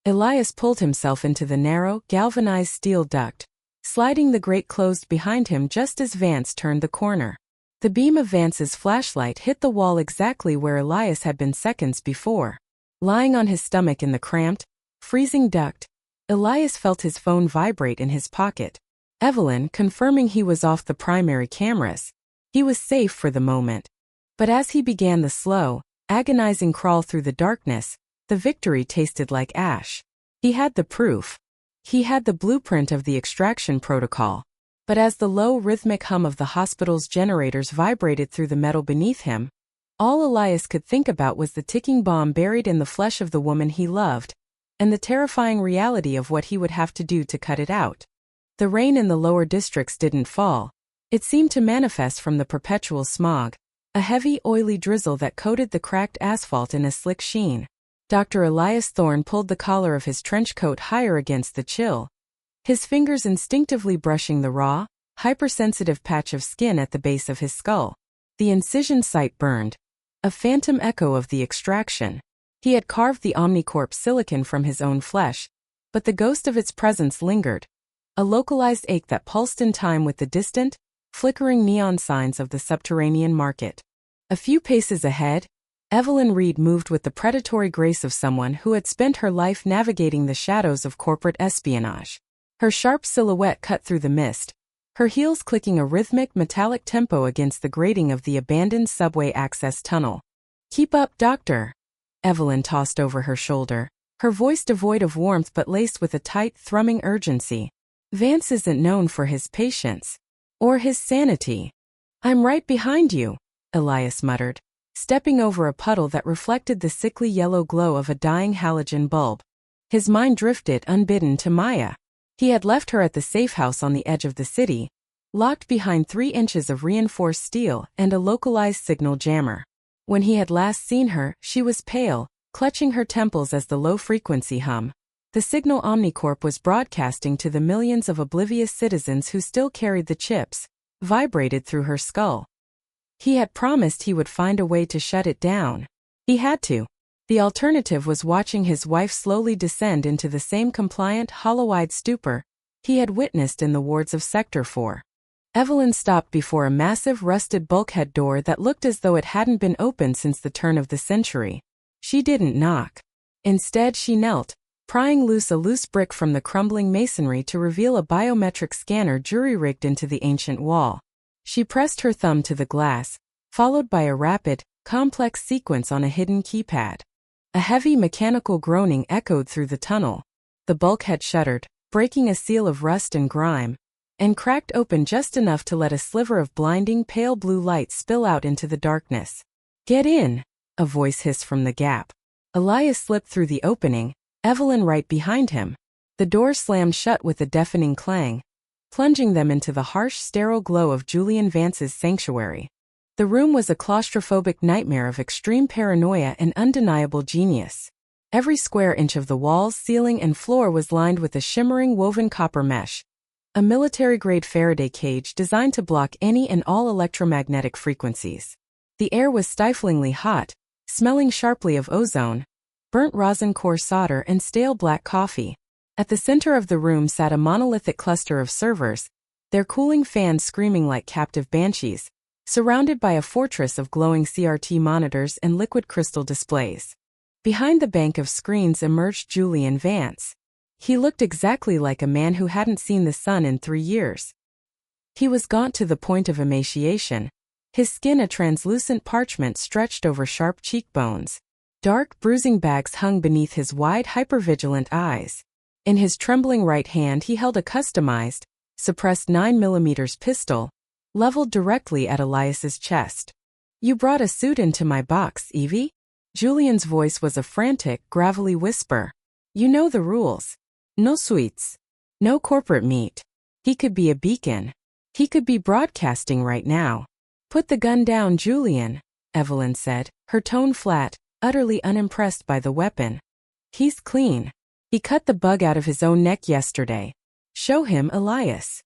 Elias pulled himself into the narrow, galvanized steel duct, sliding the grate closed behind him just as Vance turned the corner. The beam of Vance's flashlight hit the wall exactly where Elias had been seconds before. Lying on his stomach in the cramped, freezing duct, Elias felt his phone vibrate in his pocket. Evelyn, confirming he was off the primary cameras. He was safe for the moment. But as he began the slow, agonizing crawl through the darkness, the victory tasted like ash. He had the proof. He had the blueprint of the extraction protocol. But as the low rhythmic hum of the hospital's generators vibrated through the metal beneath him, all Elias could think about was the ticking bomb buried in the flesh of the woman he loved, and the terrifying reality of what he would have to do to cut it out. The rain in the lower districts didn't fall. It seemed to manifest from the perpetual smog, a heavy, oily drizzle that coated the cracked asphalt in a slick sheen. Dr. Elias Thorne pulled the collar of his trench coat higher against the chill, his fingers instinctively brushing the raw, hypersensitive patch of skin at the base of his skull. The incision site burned, a phantom echo of the extraction. He had carved the Omnicorp silicon from his own flesh, but the ghost of its presence lingered, a localized ache that pulsed in time with the distant, flickering neon signs of the subterranean market. A few paces ahead, Evelyn Reed moved with the predatory grace of someone who had spent her life navigating the shadows of corporate espionage. Her sharp silhouette cut through the mist, her heels clicking a rhythmic metallic tempo against the grating of the abandoned subway access tunnel. "Keep up, Doctor," Evelyn tossed over her shoulder, her voice devoid of warmth but laced with a tight, thrumming urgency. "Vance isn't known for his patience. Or his sanity." "I'm right behind you," Elias muttered, stepping over a puddle that reflected the sickly yellow glow of a dying halogen bulb. His mind drifted unbidden to Maya. He had left her at the safe house on the edge of the city, locked behind 3 inches of reinforced steel and a localized signal jammer. When he had last seen her, she was pale, clutching her temples as the low-frequency hum. The signal Omnicorp was broadcasting to the millions of oblivious citizens who still carried the chips, vibrated through her skull. He had promised he would find a way to shut it down. He had to. The alternative was watching his wife slowly descend into the same compliant, hollow-eyed stupor he had witnessed in the wards of Sector 4. Evelyn stopped before a massive rusted bulkhead door that looked as though it hadn't been opened since the turn of the century. She didn't knock. Instead, she knelt, prying loose a loose brick from the crumbling masonry to reveal a biometric scanner jury-rigged into the ancient wall. She pressed her thumb to the glass, followed by a rapid, complex sequence on a hidden keypad. A heavy mechanical groaning echoed through the tunnel. The bulkhead shuddered, breaking a seal of rust and grime, and cracked open just enough to let a sliver of blinding pale blue light spill out into the darkness. "Get in," a voice hissed from the gap. Elias slipped through the opening, Evelyn right behind him. The door slammed shut with a deafening clang, plunging them into the harsh, sterile glow of Julian Vance's sanctuary. The room was a claustrophobic nightmare of extreme paranoia and undeniable genius. Every square inch of the walls, ceiling, and floor was lined with a shimmering woven copper mesh, a military-grade Faraday cage designed to block any and all electromagnetic frequencies. The air was stiflingly hot, smelling sharply of ozone, burnt rosin core solder, and stale black coffee. At the center of the room sat a monolithic cluster of servers, their cooling fans screaming like captive banshees, surrounded by a fortress of glowing CRT monitors and liquid crystal displays. Behind the bank of screens emerged Julian Vance. He looked exactly like a man who hadn't seen the sun in 3 years. He was gaunt to the point of emaciation, his skin a translucent parchment stretched over sharp cheekbones. Dark, bruising bags hung beneath his wide, hypervigilant eyes. In his trembling right hand he held a customized, suppressed 9mm pistol, leveled directly at Elias's chest. "You brought a suit into my box, Evie?" Julian's voice was a frantic, gravelly whisper. "You know the rules. No suites. No corporate meet." He could be a beacon. He could be broadcasting right now. "Put the gun down, Julian," Evelyn said, her tone flat, utterly unimpressed by the weapon. "He's clean. He cut the bug out of his own neck yesterday. Show him Elias."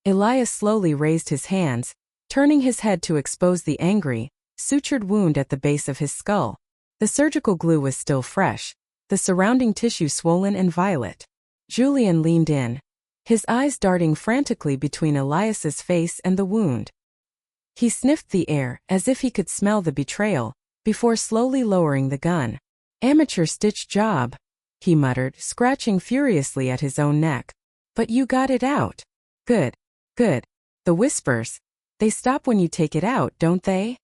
Elias slowly raised his hands, turning his head to expose the angry, sutured wound at the base of his skull. The surgical glue was still fresh, the surrounding tissue swollen and violet. Julian leaned in, his eyes darting frantically between Elias's face and the wound. He sniffed the air, as if he could smell the betrayal, before slowly lowering the gun. "Amateur stitch job," he muttered, scratching furiously at his own neck. "But you got it out. Good. Good." The whispers. "They stop when you take it out, don't they?"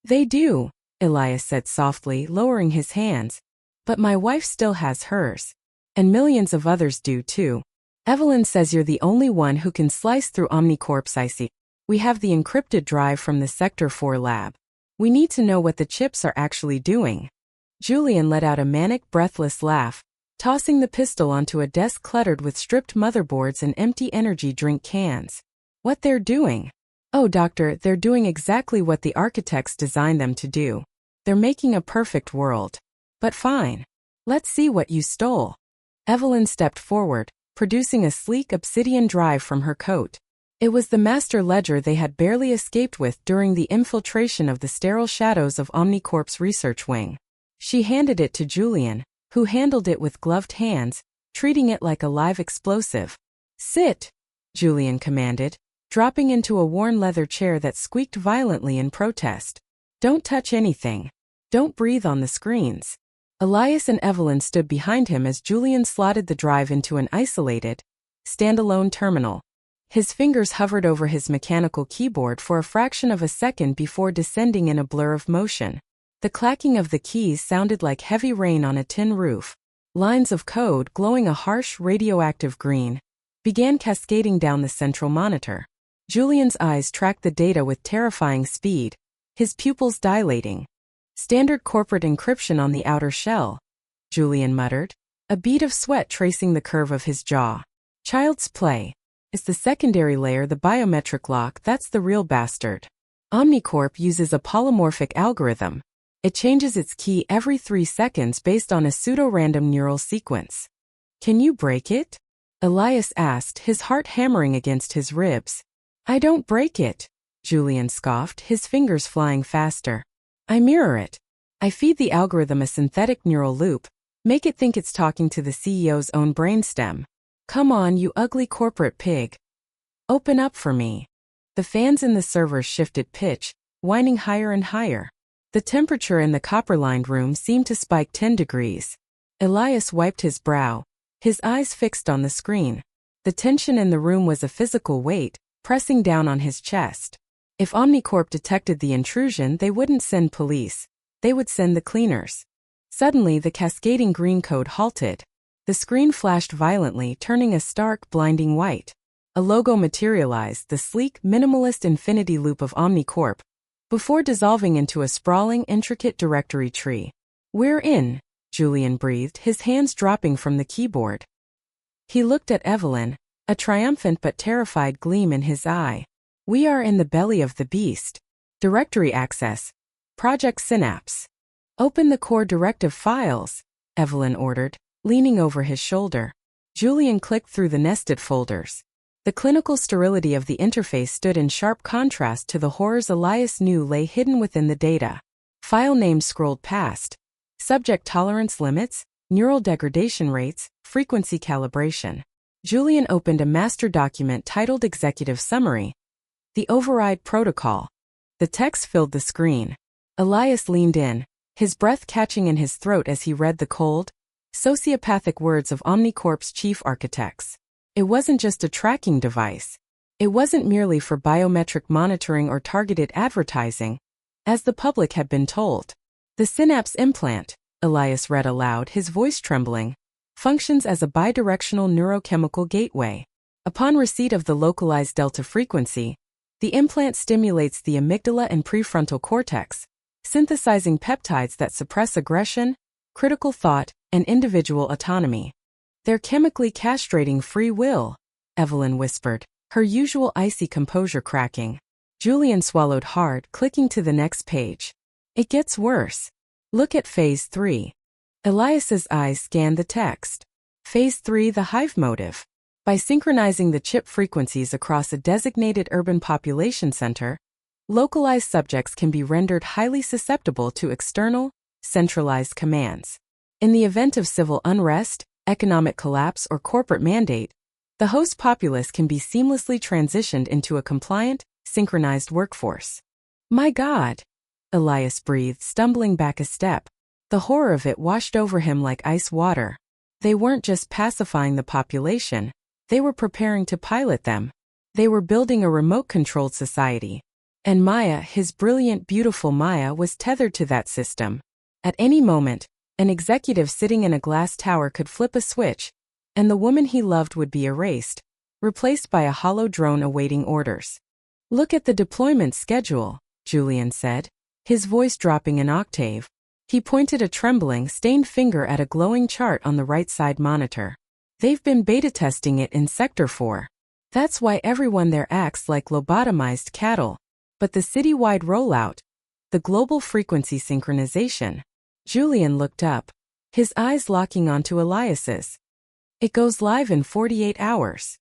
"They do," Elias said softly, lowering his hands. "But my wife still has hers. And millions of others do too. Evelyn says you're the only one who can slice through Omnicorp's IC. We have the encrypted drive from the Sector 4 lab. We need to know what the chips are actually doing." Julian let out a manic, breathless laugh, tossing the pistol onto a desk cluttered with stripped motherboards and empty energy drink cans. "What they're doing? Oh, doctor, they're doing exactly what the architects designed them to do. They're making a perfect world. But fine. Let's see what you stole." Evelyn stepped forward, producing a sleek obsidian drive from her coat. It was the master ledger they had barely escaped with during the infiltration of the sterile shadows of Omnicorp's research wing. She handed it to Julian, who handled it with gloved hands, treating it like a live explosive. "Sit," Julian commanded, dropping into a worn leather chair that squeaked violently in protest. "Don't touch anything. Don't breathe on the screens." Elias and Evelyn stood behind him as Julian slotted the drive into an isolated, standalone terminal. His fingers hovered over his mechanical keyboard for a fraction of a second before descending in a blur of motion. The clacking of the keys sounded like heavy rain on a tin roof. Lines of code, glowing a harsh, radioactive green, began cascading down the central monitor. Julian's eyes tracked the data with terrifying speed, his pupils dilating. "Standard corporate encryption on the outer shell," Julian muttered, a bead of sweat tracing the curve of his jaw. "Child's play. Is the secondary layer the biometric lock? That's the real bastard. Omnicorp uses a polymorphic algorithm. It changes its key every 3 seconds based on a pseudo-random neural sequence. Can you break it?" Elias asked, his heart hammering against his ribs. "I don't break it," Julian scoffed, his fingers flying faster. "I mirror it. I feed the algorithm a synthetic neural loop, make it think it's talking to the CEO's own brainstem. Come on, you ugly corporate pig. Open up for me." The fans in the servers shifted pitch, whining higher and higher. The temperature in the copper-lined room seemed to spike 10 degrees. Elias wiped his brow, his eyes fixed on the screen. The tension in the room was a physical weight, pressing down on his chest. If Omnicorp detected the intrusion, they wouldn't send police. They would send the cleaners. Suddenly the cascading green code halted. The screen flashed violently, turning a stark, blinding white. A logo materialized, the sleek, minimalist infinity loop of Omnicorp, before dissolving into a sprawling, intricate directory tree. "We're in," Julian breathed, his hands dropping from the keyboard. He looked at Evelyn, a triumphant but terrified gleam in his eye. "We are in the belly of the beast. Directory access. Project Synapse. Open the core directive files," Evelyn ordered, leaning over his shoulder. Julian clicked through the nested folders. The clinical sterility of the interface stood in sharp contrast to the horrors Elias knew lay hidden within the data. File names scrolled past. Subject tolerance limits, neural degradation rates, frequency calibration. Julian opened a master document titled Executive Summary. The Override Protocol. The text filled the screen. Elias leaned in, his breath catching in his throat as he read the cold, sociopathic words of Omnicorp's chief architects. It wasn't just a tracking device. It wasn't merely for biometric monitoring or targeted advertising, as the public had been told. The Synapse implant, Elias read aloud, his voice trembling, functions as a bidirectional neurochemical gateway. Upon receipt of the localized delta frequency, the implant stimulates the amygdala and prefrontal cortex, synthesizing peptides that suppress aggression, critical thought, and individual autonomy. "They're chemically castrating free will," Evelyn whispered, her usual icy composure cracking. Julian swallowed hard, clicking to the next page. "It gets worse. Look at Phase 3. Elias's eyes scanned the text. Phase 3, the hive motive. By synchronizing the chip frequencies across a designated urban population center, localized subjects can be rendered highly susceptible to external, centralized commands. In the event of civil unrest, economic collapse, or corporate mandate, the host populace can be seamlessly transitioned into a compliant, synchronized workforce." "My God," Elias breathed, stumbling back a step. The horror of it washed over him like ice water. They weren't just pacifying the population, they were preparing to pilot them. They were building a remote-controlled society. And Maya, his brilliant, beautiful Maya, was tethered to that system. At any moment, an executive sitting in a glass tower could flip a switch, and the woman he loved would be erased, replaced by a hollow drone awaiting orders. "Look at the deployment schedule," Julian said, his voice dropping an octave. He pointed a trembling, stained finger at a glowing chart on the right side monitor. "They've been beta testing it in Sector 4. That's why everyone there acts like lobotomized cattle. But the citywide rollout, the global frequency synchronization." Julian looked up, his eyes locking onto Elias's. "It goes live in 48 hours.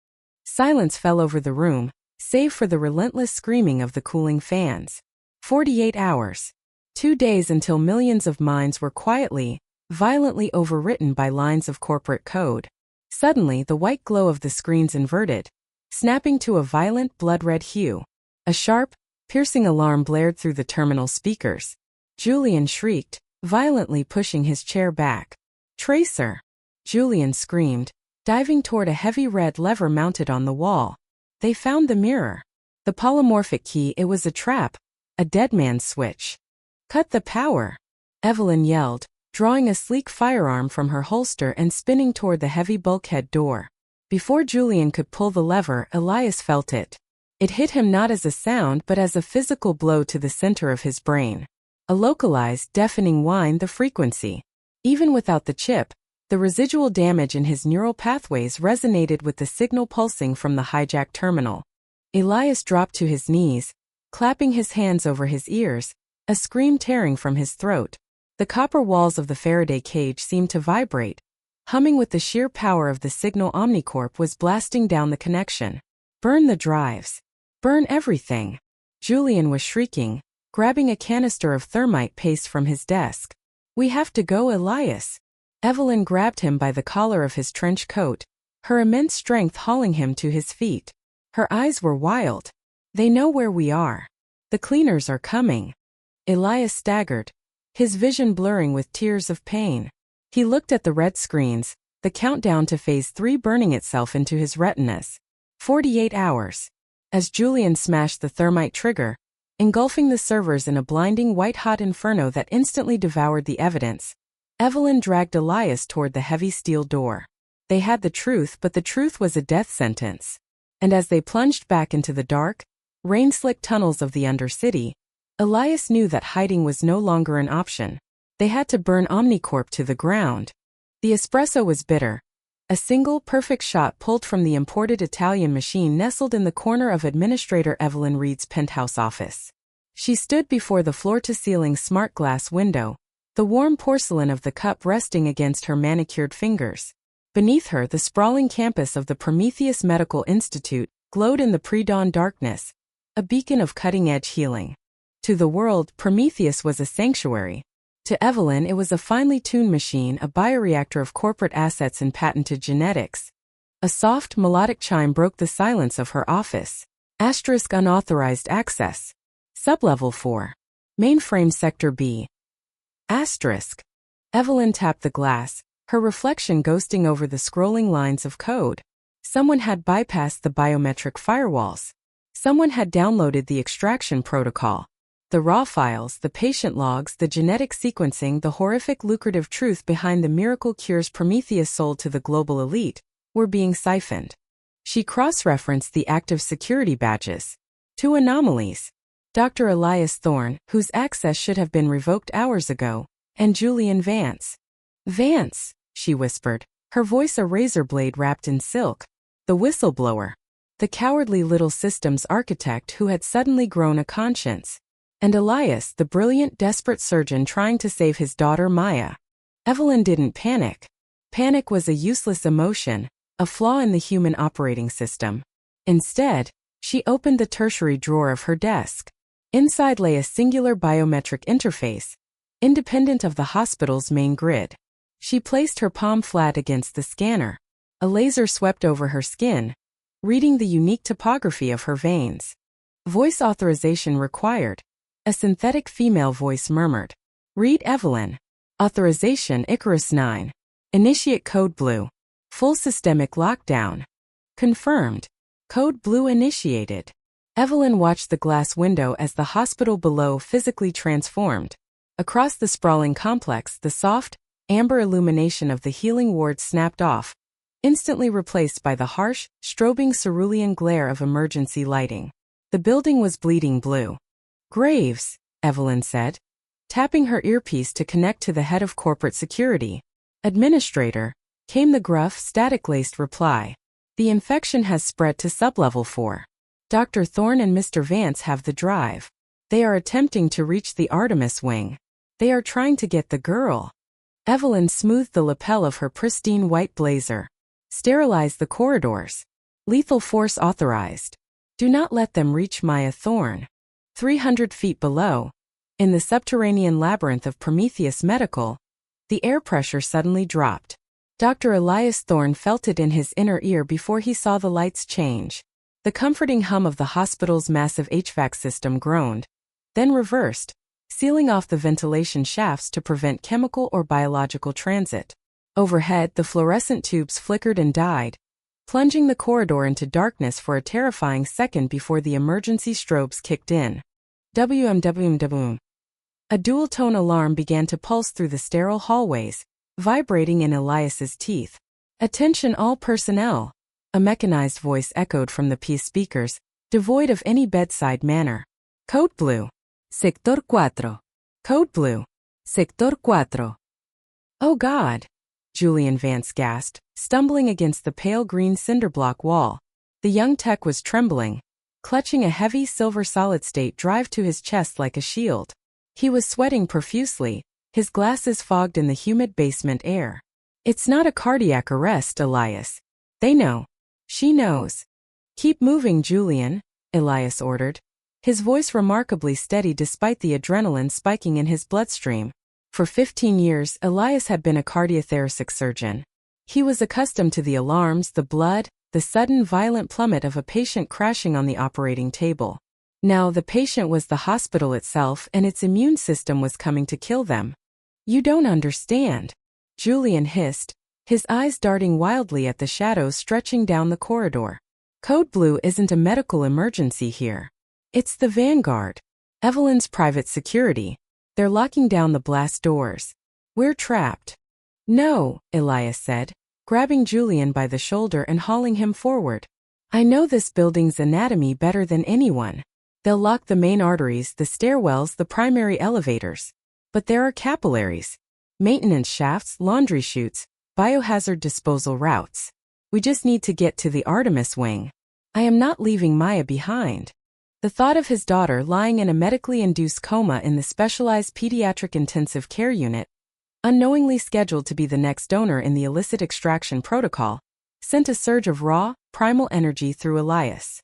Silence fell over the room, save for the relentless screaming of the cooling fans. 48 hours. 2 days until millions of minds were quietly, violently overwritten by lines of corporate code. Suddenly, the white glow of the screens inverted, snapping to a violent blood-red hue. A sharp, piercing alarm blared through the terminal speakers. Julian shrieked, violently pushing his chair back. "Tracer!" Julian screamed, diving toward a heavy red lever mounted on the wall. They found the mirror. The polymorphic key, it was a trap, a dead man's switch. "Cut the power!" Evelyn yelled, drawing a sleek firearm from her holster and spinning toward the heavy bulkhead door. Before Julian could pull the lever, Elias felt it. It hit him not as a sound but as a physical blow to the center of his brain. A localized, deafening whine, the frequency. Even without the chip, the residual damage in his neural pathways resonated with the signal pulsing from the hijacked terminal. Elias dropped to his knees, clapping his hands over his ears, a scream tearing from his throat. The copper walls of the Faraday cage seemed to vibrate, humming with the sheer power of the signal Omnicorp was blasting down the connection. "Burn the drives. Burn everything." Julian was shrieking, grabbing a canister of thermite paste from his desk. "We have to go, Elias." Evelyn grabbed him by the collar of his trench coat, her immense strength hauling him to his feet. Her eyes were wild. "They know where we are. The cleaners are coming." Elias staggered, his vision blurring with tears of pain. He looked at the red screens, the countdown to Phase 3 burning itself into his retinas. 48 hours. As Julian smashed the thermite trigger, engulfing the servers in a blinding white-hot inferno that instantly devoured the evidence. Evelyn dragged Elias toward the heavy steel door. They had the truth, but the truth was a death sentence. And as they plunged back into the dark, rain-slicked tunnels of the Undercity, Elias knew that hiding was no longer an option. They had to burn Omnicorp to the ground. The espresso was bitter. A single, perfect shot pulled from the imported Italian machine nestled in the corner of Administrator Evelyn Reed's penthouse office. She stood before the floor-to-ceiling smart glass window, the warm porcelain of the cup resting against her manicured fingers. Beneath her, the sprawling campus of the Prometheus Medical Institute glowed in the pre-dawn darkness, a beacon of cutting-edge healing. To the world, Prometheus was a sanctuary. To Evelyn, it was a finely tuned machine, a bioreactor of corporate assets and patented genetics. A soft, melodic chime broke the silence of her office. Asterisk unauthorized access. Sublevel 4. Mainframe Sector B. Asterisk. Evelyn tapped the glass, her reflection ghosting over the scrolling lines of code. Someone had bypassed the biometric firewalls. Someone had downloaded the extraction protocol. The raw files, the patient logs, the genetic sequencing, the horrific lucrative truth behind the miracle cures Prometheus sold to the global elite, were being siphoned. She cross-referenced the active security badges. Two anomalies. Dr. Elias Thorne, whose access should have been revoked hours ago, and Julian Vance. Vance, she whispered, her voice a razor blade wrapped in silk. The whistleblower. The cowardly little systems architect who had suddenly grown a conscience. And Elias, the brilliant, desperate surgeon trying to save his daughter Maya. Evelyn didn't panic. Panic was a useless emotion, a flaw in the human operating system. Instead, she opened the tertiary drawer of her desk. Inside lay a singular biometric interface, independent of the hospital's main grid. She placed her palm flat against the scanner. A laser swept over her skin, reading the unique topography of her veins. Voice authorization required. A synthetic female voice murmured. Read Evelyn. Authorization Icarus 9. Initiate Code Blue. Full systemic lockdown. Confirmed. Code Blue initiated. Evelyn watched the glass window as the hospital below physically transformed. Across the sprawling complex, the soft, amber illumination of the healing ward snapped off, instantly replaced by the harsh, strobing cerulean glare of emergency lighting. The building was bleeding blue. Graves, Evelyn said, tapping her earpiece to connect to the head of corporate security. Administrator, came the gruff, static-laced reply. The infection has spread to sublevel 4. Dr. Thorne and Mr. Vance have the drive. They are attempting to reach the Artemis wing. They are trying to get the girl. Evelyn smoothed the lapel of her pristine white blazer. Sterilize the corridors. Lethal force authorized. Do not let them reach Maya Thorne. 300 feet below, in the subterranean labyrinth of Prometheus Medical, the air pressure suddenly dropped. Dr. Elias Thorne felt it in his inner ear before he saw the lights change. The comforting hum of the hospital's massive HVAC system groaned, then reversed, sealing off the ventilation shafts to prevent chemical or biological transit. Overhead, the fluorescent tubes flickered and died, plunging the corridor into darkness for a terrifying second before the emergency strobes kicked in. WMWMW. A dual-tone alarm began to pulse through the sterile hallways, vibrating in Elias's teeth. Attention all personnel. A mechanized voice echoed from the piece speakers, devoid of any bedside manner. Code Blue. Sector 4. Code Blue. Sector 4. Oh God. Julian Vance gasped, stumbling against the pale green cinderblock wall. The young tech was trembling, clutching a heavy silver solid-state drive to his chest like a shield. He was sweating profusely, his glasses fogged in the humid basement air. It's not a cardiac arrest, Elias. They know. She knows. Keep moving, Julian, Elias ordered, his voice remarkably steady despite the adrenaline spiking in his bloodstream. For 15 years, Elias had been a cardiothoracic surgeon. He was accustomed to the alarms, the blood, the sudden violent plummet of a patient crashing on the operating table. Now the patient was the hospital itself and its immune system was coming to kill them. You don't understand, Julian hissed, his eyes darting wildly at the shadows stretching down the corridor. Code Blue isn't a medical emergency here. It's the Vanguard. Evelyn's private security. They're locking down the blast doors. We're trapped. No, Elias said, grabbing Julian by the shoulder and hauling him forward. I know this building's anatomy better than anyone. They'll lock the main arteries, the stairwells, the primary elevators. But there are capillaries, maintenance shafts, laundry chutes, biohazard disposal routes. We just need to get to the Artemis wing. I am not leaving Maya behind. The thought of his daughter lying in a medically induced coma in the specialized pediatric intensive care unit, unknowingly scheduled to be the next donor in the illicit extraction protocol, sent a surge of raw, primal energy through Elias.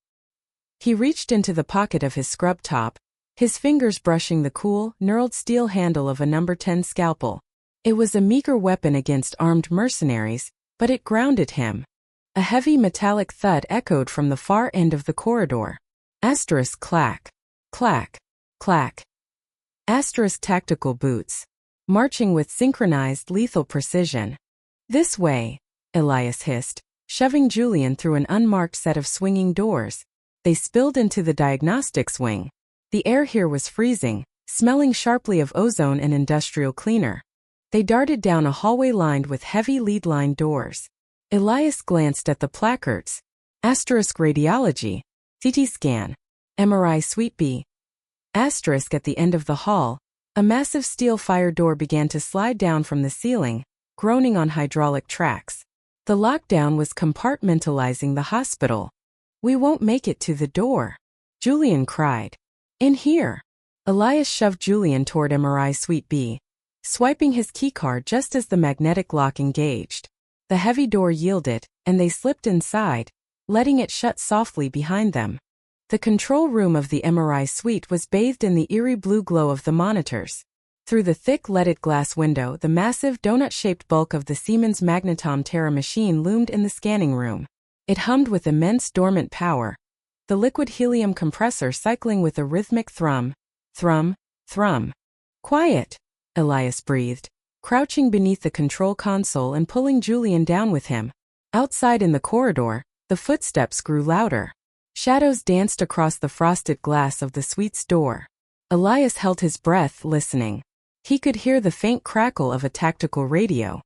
He reached into the pocket of his scrub top, his fingers brushing the cool, knurled steel handle of a number 10 scalpel. It was a meager weapon against armed mercenaries, but it grounded him. A heavy metallic thud echoed from the far end of the corridor. Asterisk clack. Clack. Clack. Asterisk tactical boots. Marching with synchronized lethal precision. This way, Elias hissed, shoving Julian through an unmarked set of swinging doors. They spilled into the diagnostics wing. The air here was freezing, smelling sharply of ozone and industrial cleaner. They darted down a hallway lined with heavy lead-lined doors. Elias glanced at the placards. Asterisk radiology, CT scan, MRI suite B. Asterisk at the end of the hall, a massive steel fire door began to slide down from the ceiling, groaning on hydraulic tracks. The lockdown was compartmentalizing the hospital. We won't make it to the door, Julian cried. In here. Elias shoved Julian toward MRI suite B, swiping his keycard just as the magnetic lock engaged. The heavy door yielded, and they slipped inside, letting it shut softly behind them. The control room of the MRI suite was bathed in the eerie blue glow of the monitors. Through the thick leaded glass window, the massive donut-shaped bulk of the Siemens Magnetom Terra machine loomed in the scanning room. It hummed with immense dormant power, the liquid helium compressor cycling with a rhythmic thrum, thrum, thrum. Quiet, Elias breathed, crouching beneath the control console and pulling Julian down with him. Outside in the corridor, the footsteps grew louder. Shadows danced across the frosted glass of the suite's door. Elias held his breath, listening. He could hear the faint crackle of a tactical radio.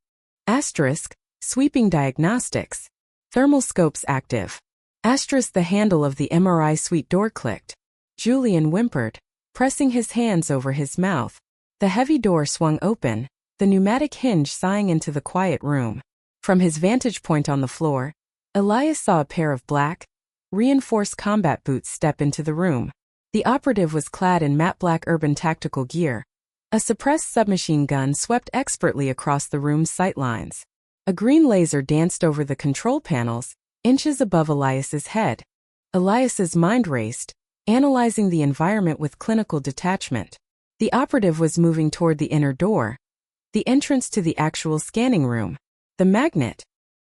Asterisk, sweeping diagnostics. Thermal scopes active. Asterisk, the handle of the MRI suite door clicked. Julian whimpered, pressing his hands over his mouth. The heavy door swung open, the pneumatic hinge sighing into the quiet room. From his vantage point on the floor, Elias saw a pair of black, reinforced combat boots step into the room. The operative was clad in matte black urban tactical gear. A suppressed submachine gun swept expertly across the room's sightlines. A green laser danced over the control panels, inches above Elias's head. Elias's mind raced, analyzing the environment with clinical detachment. The operative was moving toward the inner door, the entrance to the actual scanning room. The magnet.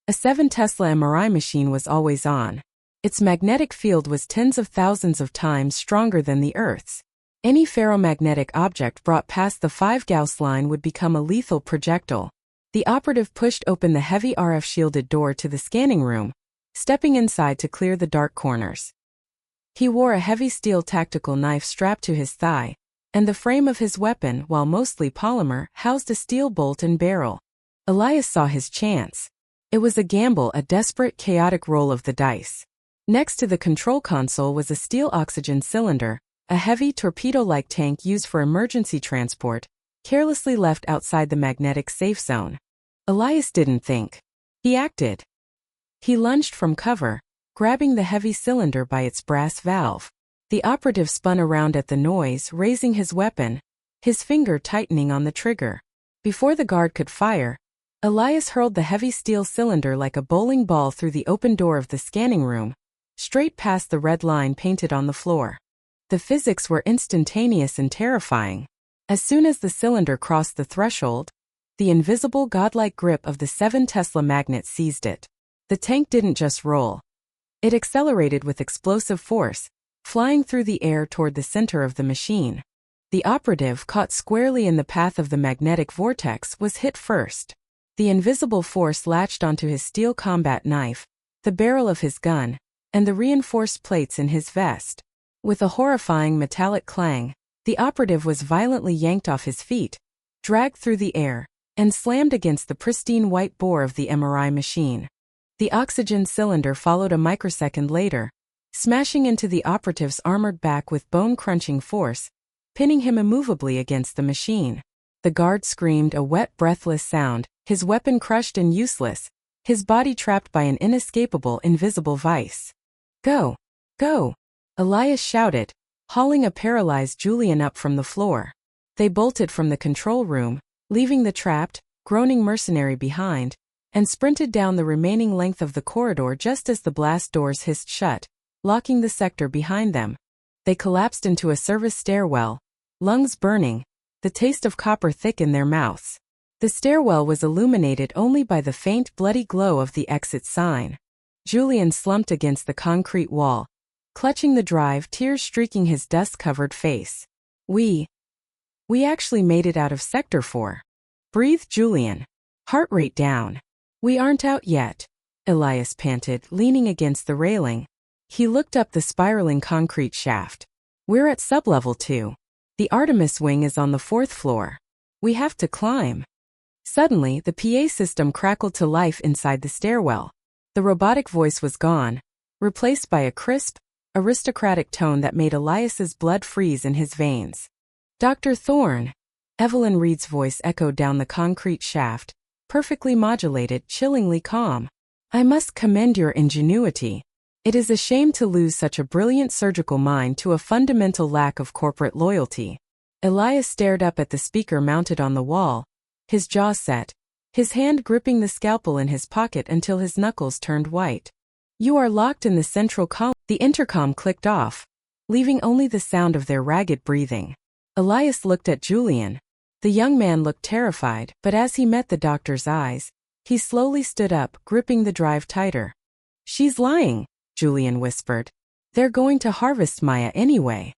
A 7 Tesla MRI machine was always on. Its magnetic field was tens of thousands of times stronger than the Earth's. Any ferromagnetic object brought past the 5 Gauss line would become a lethal projectile. The operative pushed open the heavy RF-shielded door to the scanning room, stepping inside to clear the dark corners. He wore a heavy steel tactical knife strapped to his thigh, and the frame of his weapon, while mostly polymer, housed a steel bolt and barrel. Elias saw his chance. It was a gamble, a desperate, chaotic roll of the dice. Next to the control console was a steel oxygen cylinder, a heavy torpedo-like tank used for emergency transport, carelessly left outside the magnetic safe zone. Elias didn't think. He acted. He lunged from cover, grabbing the heavy cylinder by its brass valve. The operative spun around at the noise, raising his weapon, his finger tightening on the trigger. Before the guard could fire, Elias hurled the heavy steel cylinder like a bowling ball through the open door of the scanning room, straight past the red line painted on the floor. The physics were instantaneous and terrifying. As soon as the cylinder crossed the threshold, the invisible godlike grip of the 7 Tesla magnet seized it. The tank didn't just roll. It accelerated with explosive force, flying through the air toward the center of the machine. The operative, caught squarely in the path of the magnetic vortex, was hit first. The invisible force latched onto his steel combat knife, the barrel of his gun, and the reinforced plates in his vest. With a horrifying metallic clang, The operative was violently yanked off his feet, dragged through the air, and slammed against the pristine white bore of the MRI machine. The oxygen cylinder followed a microsecond later, smashing into the operative's armored back with bone-crunching force, pinning him immovably against the machine. The guard screamed a wet, breathless sound, his weapon crushed and useless, his body trapped by an inescapable, invisible vice. "Go! Go!" Elias shouted, hauling a paralyzed Julian up from the floor. They bolted from the control room, leaving the trapped, groaning mercenary behind, and sprinted down the remaining length of the corridor just as the blast doors hissed shut, locking the sector behind them. They collapsed into a service stairwell, lungs burning, the taste of copper thick in their mouths. The stairwell was illuminated only by the faint bloody glow of the exit sign. Julian slumped against the concrete wall, clutching the drive, tears streaking his dust-covered face. We actually made it out of Sector 4. Breathed Julian. Heart rate down. "We aren't out yet," Elias panted, leaning against the railing. He looked up the spiraling concrete shaft. "We're at sublevel 2. The Artemis wing is on the 4th floor. We have to climb." Suddenly, the PA system crackled to life inside the stairwell. The robotic voice was gone, replaced by a crisp, aristocratic tone that made Elias's blood freeze in his veins. "Dr. Thorne," Evelyn Reed's voice echoed down the concrete shaft, perfectly modulated, chillingly calm. "I must commend your ingenuity. It is a shame to lose such a brilliant surgical mind to a fundamental lack of corporate loyalty." Elias stared up at the speaker mounted on the wall, his jaw set, his hand gripping the scalpel in his pocket until his knuckles turned white. "You are locked in the central column." The intercom clicked off, leaving only the sound of their ragged breathing. Elias looked at Julian. The young man looked terrified, but as he met the doctor's eyes, he slowly stood up, gripping the drive tighter. "She's lying," Julian whispered. "They're going to harvest Maya anyway."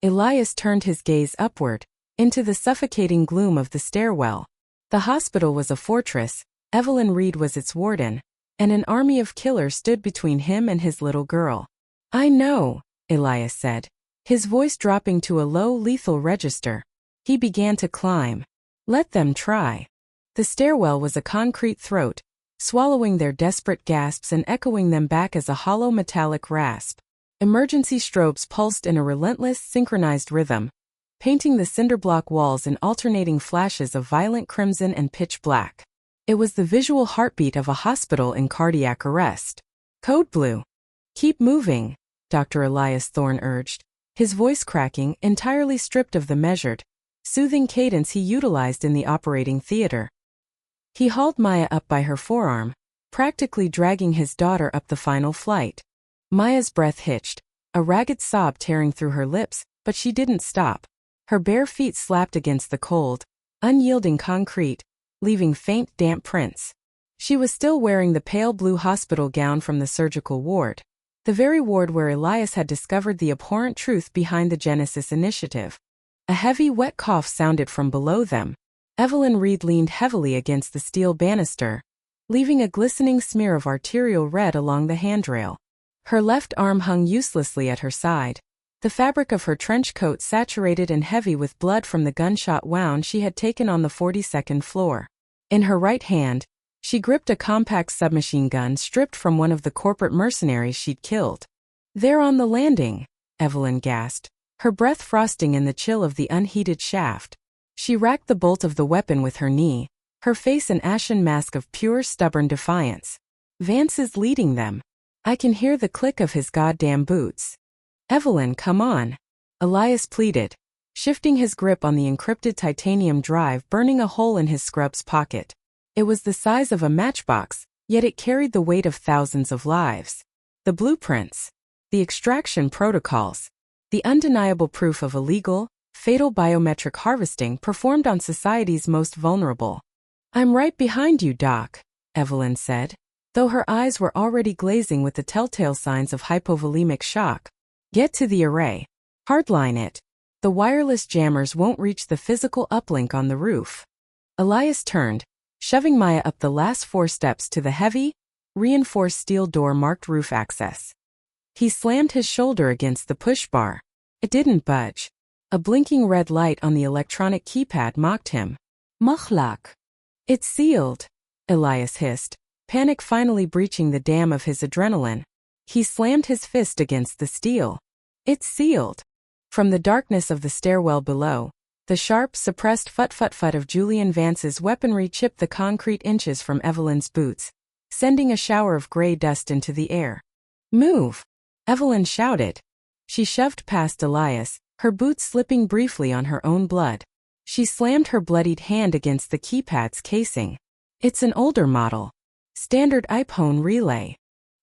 Elias turned his gaze upward, into the suffocating gloom of the stairwell. The hospital was a fortress, Evelyn Reed was its warden, and an army of killers stood between him and his little girl. "I know," Elias said, his voice dropping to a low, lethal register. He began to climb. "Let them try." The stairwell was a concrete throat, swallowing their desperate gasps and echoing them back as a hollow metallic rasp. Emergency strobes pulsed in a relentless, synchronized rhythm, painting the cinderblock walls in alternating flashes of violent crimson and pitch black. It was the visual heartbeat of a hospital in cardiac arrest. "Code Blue. Keep moving," Dr. Elias Thorne urged, his voice cracking, entirely stripped of the measured, soothing cadence he utilized in the operating theater. He hauled Maya up by her forearm, practically dragging his daughter up the final flight. Maya's breath hitched, a ragged sob tearing through her lips, but she didn't stop. Her bare feet slapped against the cold, unyielding concrete, leaving faint, damp prints. She was still wearing the pale blue hospital gown from the surgical ward, the very ward where Elias had discovered the abhorrent truth behind the Genesis Initiative. A heavy, wet cough sounded from below them. Evelyn Reed leaned heavily against the steel banister, leaving a glistening smear of arterial red along the handrail. Her left arm hung uselessly at her side, the fabric of her trench coat saturated and heavy with blood from the gunshot wound she had taken on the 42nd floor. In her right hand, she gripped a compact submachine gun stripped from one of the corporate mercenaries she'd killed. "They're on the landing," Evelyn gasped, her breath frosting in the chill of the unheated shaft. She racked the bolt of the weapon with her knee, her face an ashen mask of pure, stubborn defiance. "Vance is leading them. I can hear the click of his goddamn boots." "Evelyn, come on," Elias pleaded, shifting his grip on the encrypted titanium drive, burning a hole in his scrub's pocket. It was the size of a matchbox, yet it carried the weight of thousands of lives. The blueprints, the extraction protocols, the undeniable proof of illegal, fatal biometric harvesting performed on society's most vulnerable. "I'm right behind you, Doc," Evelyn said, though her eyes were already glazing with the telltale signs of hypovolemic shock. "Get to the array. Hardline it. The wireless jammers won't reach the physical uplink on the roof." Elias turned, shoving Maya up the last 4 steps to the heavy, reinforced steel door marked roof access. He slammed his shoulder against the push bar. It didn't budge. A blinking red light on the electronic keypad mocked him. Maghlak. It's sealed, Elias hissed, panic finally breaching the dam of his adrenaline. He slammed his fist against the steel. It's sealed. From the darkness of the stairwell below, the sharp, suppressed fut-fut-fut of Julian Vance's weaponry chipped the concrete inches from Evelyn's boots, sending a shower of gray dust into the air. Move! Evelyn shouted. She shoved past Elias, her boots slipping briefly on her own blood. She slammed her bloodied hand against the keypad's casing. It's an older model. Standard iPhone relay.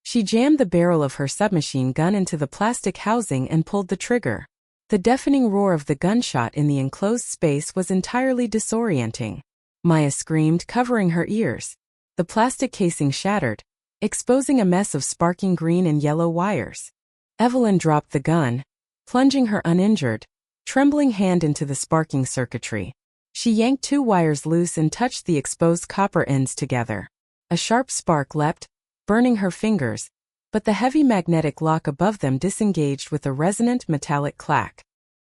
She jammed the barrel of her submachine gun into the plastic housing and pulled the trigger. The deafening roar of the gunshot in the enclosed space was entirely disorienting. Maya screamed, covering her ears. The plastic casing shattered, exposing a mess of sparking green and yellow wires. Evelyn dropped the gun, plunging her uninjured, trembling hand into the sparking circuitry. She yanked 2 wires loose and touched the exposed copper ends together. A sharp spark leapt, burning her fingers, but the heavy magnetic lock above them disengaged with a resonant metallic clack.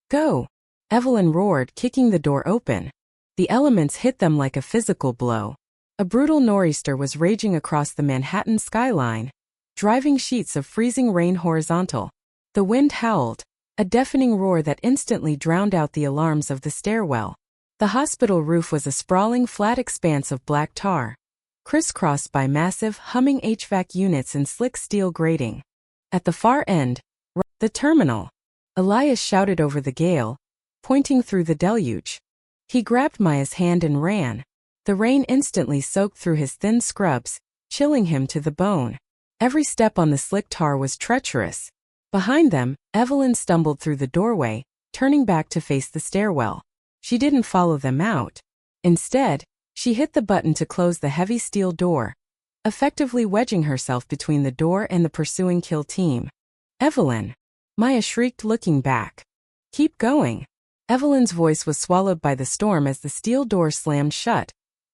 Go! Evelyn roared, kicking the door open. The elements hit them like a physical blow. A brutal nor'easter was raging across the Manhattan skyline, driving sheets of freezing rain horizontal. The wind howled, a deafening roar that instantly drowned out the alarms of the stairwell. The hospital roof was a sprawling flat expanse of black tar, crisscrossed by massive, humming HVAC units and slick steel grating. At the far end, the terminal. Elias shouted over the gale, pointing through the deluge. He grabbed Maya's hand and ran. The rain instantly soaked through his thin scrubs, chilling him to the bone. Every step on the slick tar was treacherous. Behind them, Evelyn stumbled through the doorway, turning back to face the stairwell. She didn't follow them out. Instead, she hit the button to close the heavy steel door, effectively wedging herself between the door and the pursuing kill team. Evelyn! Maya shrieked, looking back. Keep going. Evelyn's voice was swallowed by the storm as the steel door slammed shut,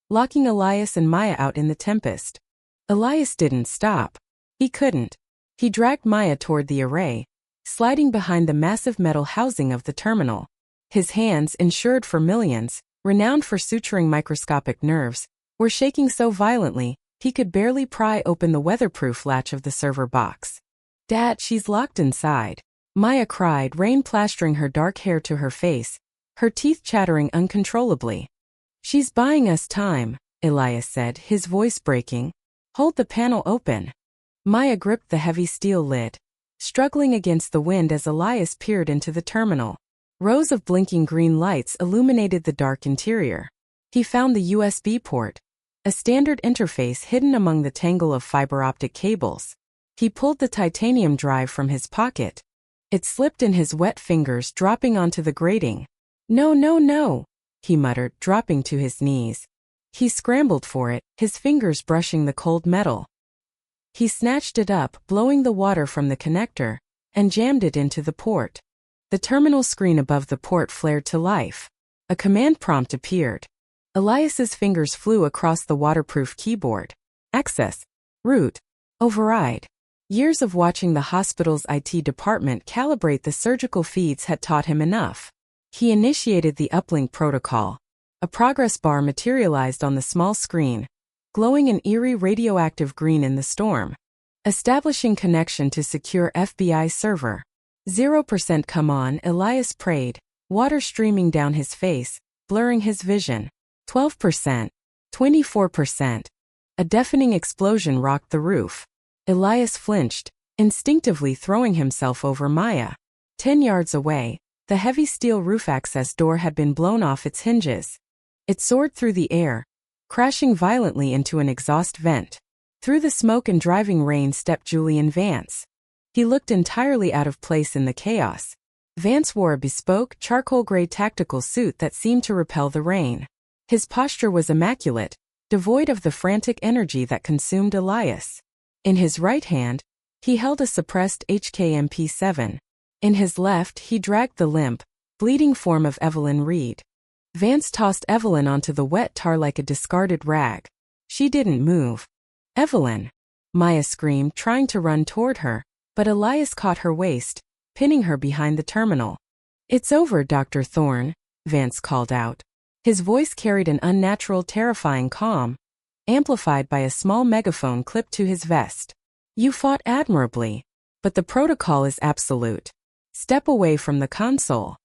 locking Elias and Maya out in the tempest. Elias didn't stop. He couldn't. He dragged Maya toward the array, sliding behind the massive metal housing of the terminal. His hands, insured for millions, renowned for suturing microscopic nerves, were shaking so violently, he could barely pry open the weatherproof latch of the server box. Dad, she's locked inside. Maya cried, rain plastering her dark hair to her face, her teeth chattering uncontrollably. She's buying us time, Elias said, his voice breaking. Hold the panel open. Maya gripped the heavy steel lid, struggling against the wind as Elias peered into the terminal. Rows of blinking green lights illuminated the dark interior. He found the USB port, a standard interface hidden among the tangle of fiber optic cables. He pulled the titanium drive from his pocket. It slipped in his wet fingers, dropping onto the grating. No, no, no, he muttered, dropping to his knees. He scrambled for it, his fingers brushing the cold metal. He snatched it up, blowing the water from the connector, and jammed it into the port. The terminal screen above the port flared to life. A command prompt appeared. Elias's fingers flew across the waterproof keyboard. Access. Root. Override. Years of watching the hospital's IT department calibrate the surgical feeds had taught him enough. He initiated the uplink protocol. A progress bar materialized on the small screen, glowing an eerie radioactive green in the storm. Establishing connection to secure FBI server. 0% come on, Elias prayed, water streaming down his face, blurring his vision. 12%. 24%. A deafening explosion rocked the roof. Elias flinched, instinctively throwing himself over Maya. 10 yards away, the heavy steel roof access door had been blown off its hinges. It soared through the air, crashing violently into an exhaust vent. Through the smoke and driving rain stepped Julian Vance. He looked entirely out of place in the chaos. Vance wore a bespoke, charcoal-gray tactical suit that seemed to repel the rain. His posture was immaculate, devoid of the frantic energy that consumed Elias. In his right hand, he held a suppressed HKMP7. In his left, he dragged the limp, bleeding form of Evelyn Reed. Vance tossed Evelyn onto the wet tar like a discarded rag. She didn't move. Evelyn! Maya screamed, trying to run toward her, but Elias caught her waist, pinning her behind the terminal. It's over, Dr. Thorne, Vance called out. His voice carried an unnatural, terrifying calm, amplified by a small megaphone clipped to his vest. You fought admirably, but the protocol is absolute. Step away from the console.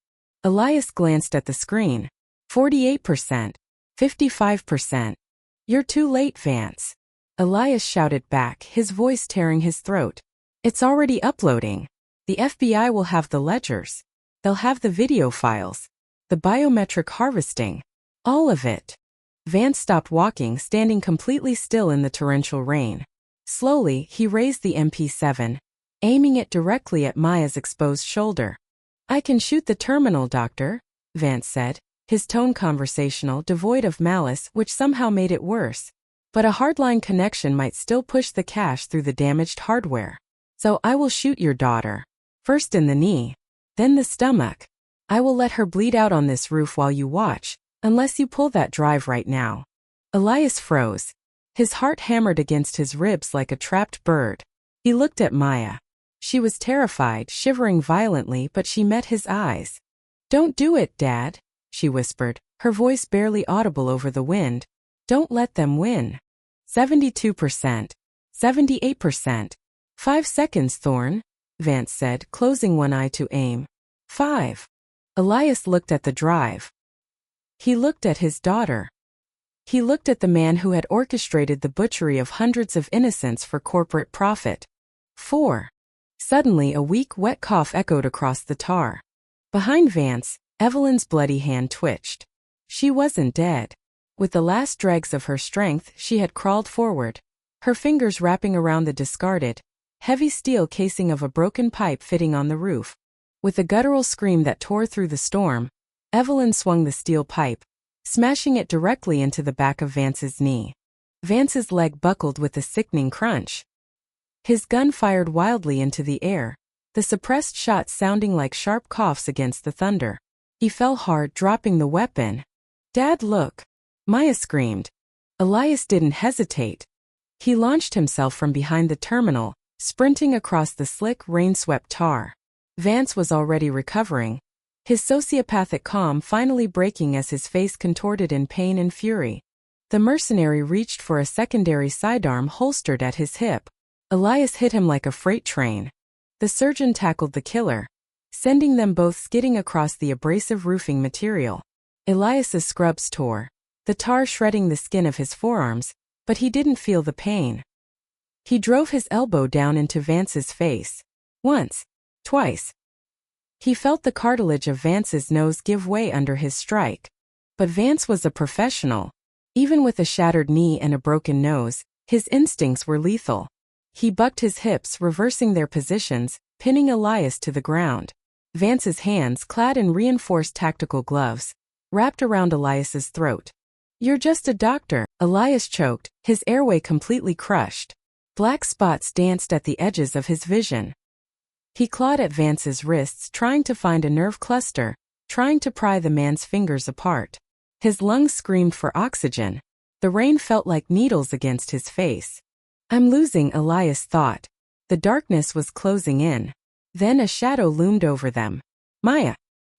Elias glanced at the screen. 48%. 55%. You're too late, Vance. Elias shouted back, his voice tearing his throat. It's already uploading. The FBI will have the ledgers. They'll have the video files. The biometric harvesting. All of it. Vance stopped walking, standing completely still in the torrential rain. Slowly, he raised the MP7, aiming it directly at Maya's exposed shoulder. I can shoot the terminal, Doctor, Vance said, his tone conversational, devoid of malice, which somehow made it worse. But a hardline connection might still push the cache through the damaged hardware. So I will shoot your daughter. First in the knee, then the stomach. I will let her bleed out on this roof while you watch, unless you pull that drive right now. Elias froze. His heart hammered against his ribs like a trapped bird. He looked at Maya. She was terrified, shivering violently, but she met his eyes. Don't do it, Dad, she whispered, her voice barely audible over the wind. Don't let them win. 72%. 78%. 5 seconds, Thorne, Vance said, closing one eye to aim. 5. Elias looked at the drive. He looked at his daughter. He looked at the man who had orchestrated the butchery of hundreds of innocents for corporate profit. 4. Suddenly a weak, wet cough echoed across the tar. Behind Vance, Evelyn's bloody hand twitched. She wasn't dead. With the last dregs of her strength, she had crawled forward, her fingers wrapping around the discarded, heavy steel casing of a broken pipe fitting on the roof. With a guttural scream that tore through the storm, Evelyn swung the steel pipe, smashing it directly into the back of Vance's knee. Vance's leg buckled with a sickening crunch. His gun fired wildly into the air, the suppressed shots sounding like sharp coughs against the thunder. He fell hard, dropping the weapon. Dad, look! Maya screamed. Elias didn't hesitate. He launched himself from behind the terminal, sprinting across the slick, rain-swept tar. Vance was already recovering, his sociopathic calm finally breaking as his face contorted in pain and fury. The mercenary reached for a secondary sidearm holstered at his hip. Elias hit him like a freight train. The surgeon tackled the killer, sending them both skidding across the abrasive roofing material. Elias's scrubs tore, the tar shredding the skin of his forearms, but he didn't feel the pain. He drove his elbow down into Vance's face. Once. Twice. He felt the cartilage of Vance's nose give way under his strike. But Vance was a professional. Even with a shattered knee and a broken nose, his instincts were lethal. He bucked his hips, reversing their positions, pinning Elias to the ground. Vance's hands, clad in reinforced tactical gloves, wrapped around Elias's throat. You're just a doctor, Elias choked, his airway completely crushed. Black spots danced at the edges of his vision. He clawed at Vance's wrists, trying to find a nerve cluster, trying to pry the man's fingers apart. His lungs screamed for oxygen. The rain felt like needles against his face. I'm losing, Elias thought. The darkness was closing in. Then a shadow loomed over them. Maya.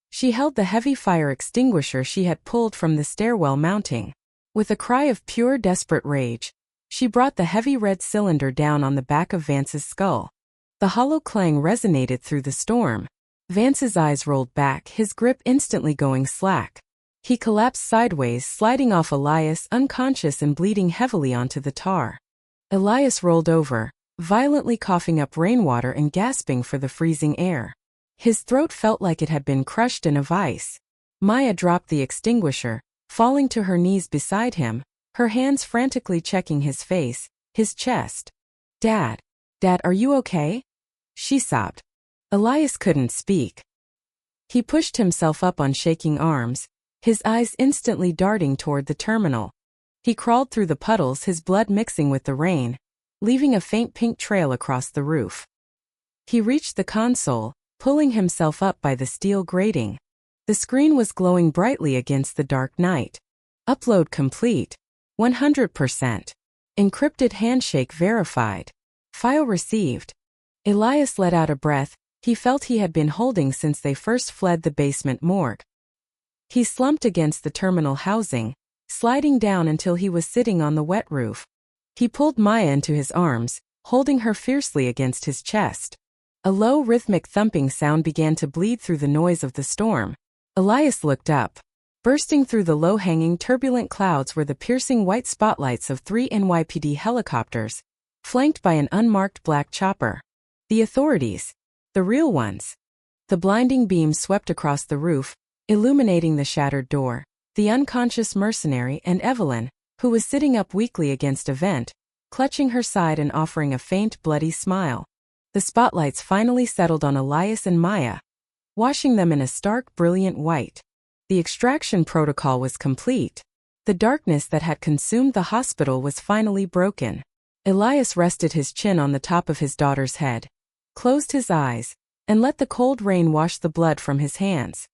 She held the heavy fire extinguisher she had pulled from the stairwell mounting. With a cry of pure, desperate rage, she brought the heavy red cylinder down on the back of Vance's skull. The hollow clang resonated through the storm. Vance's eyes rolled back, his grip instantly going slack. He collapsed sideways, sliding off Elias, unconscious and bleeding heavily onto the tar. Elias rolled over, violently coughing up rainwater and gasping for the freezing air. His throat felt like it had been crushed in a vice. Maya dropped the extinguisher, falling to her knees beside him, her hands frantically checking his face, his chest. Dad, are you okay? She sobbed. Elias couldn't speak. He pushed himself up on shaking arms, his eyes instantly darting toward the terminal. He crawled through the puddles, his blood mixing with the rain, leaving a faint pink trail across the roof. He reached the console, pulling himself up by the steel grating. The screen was glowing brightly against the dark night. Upload complete. 100%. Encrypted handshake verified. File received. Elias let out a breath, he felt he had been holding since they first fled the basement morgue. He slumped against the terminal housing, sliding down until he was sitting on the wet roof. He pulled Maya into his arms, holding her fiercely against his chest. A low rhythmic thumping sound began to bleed through the noise of the storm. Elias looked up. Bursting through the low-hanging turbulent clouds were the piercing white spotlights of 3 NYPD helicopters, flanked by an unmarked black chopper. The authorities. The real ones. The blinding beams swept across the roof, illuminating the shattered door. The unconscious mercenary and Evelyn, who was sitting up weakly against a vent, clutching her side and offering a faint, bloody smile. The spotlights finally settled on Elias and Maya, washing them in a stark, brilliant white. The extraction protocol was complete. The darkness that had consumed the hospital was finally broken. Elias rested his chin on the top of his daughter's head, closed his eyes, and let the cold rain wash the blood from his hands.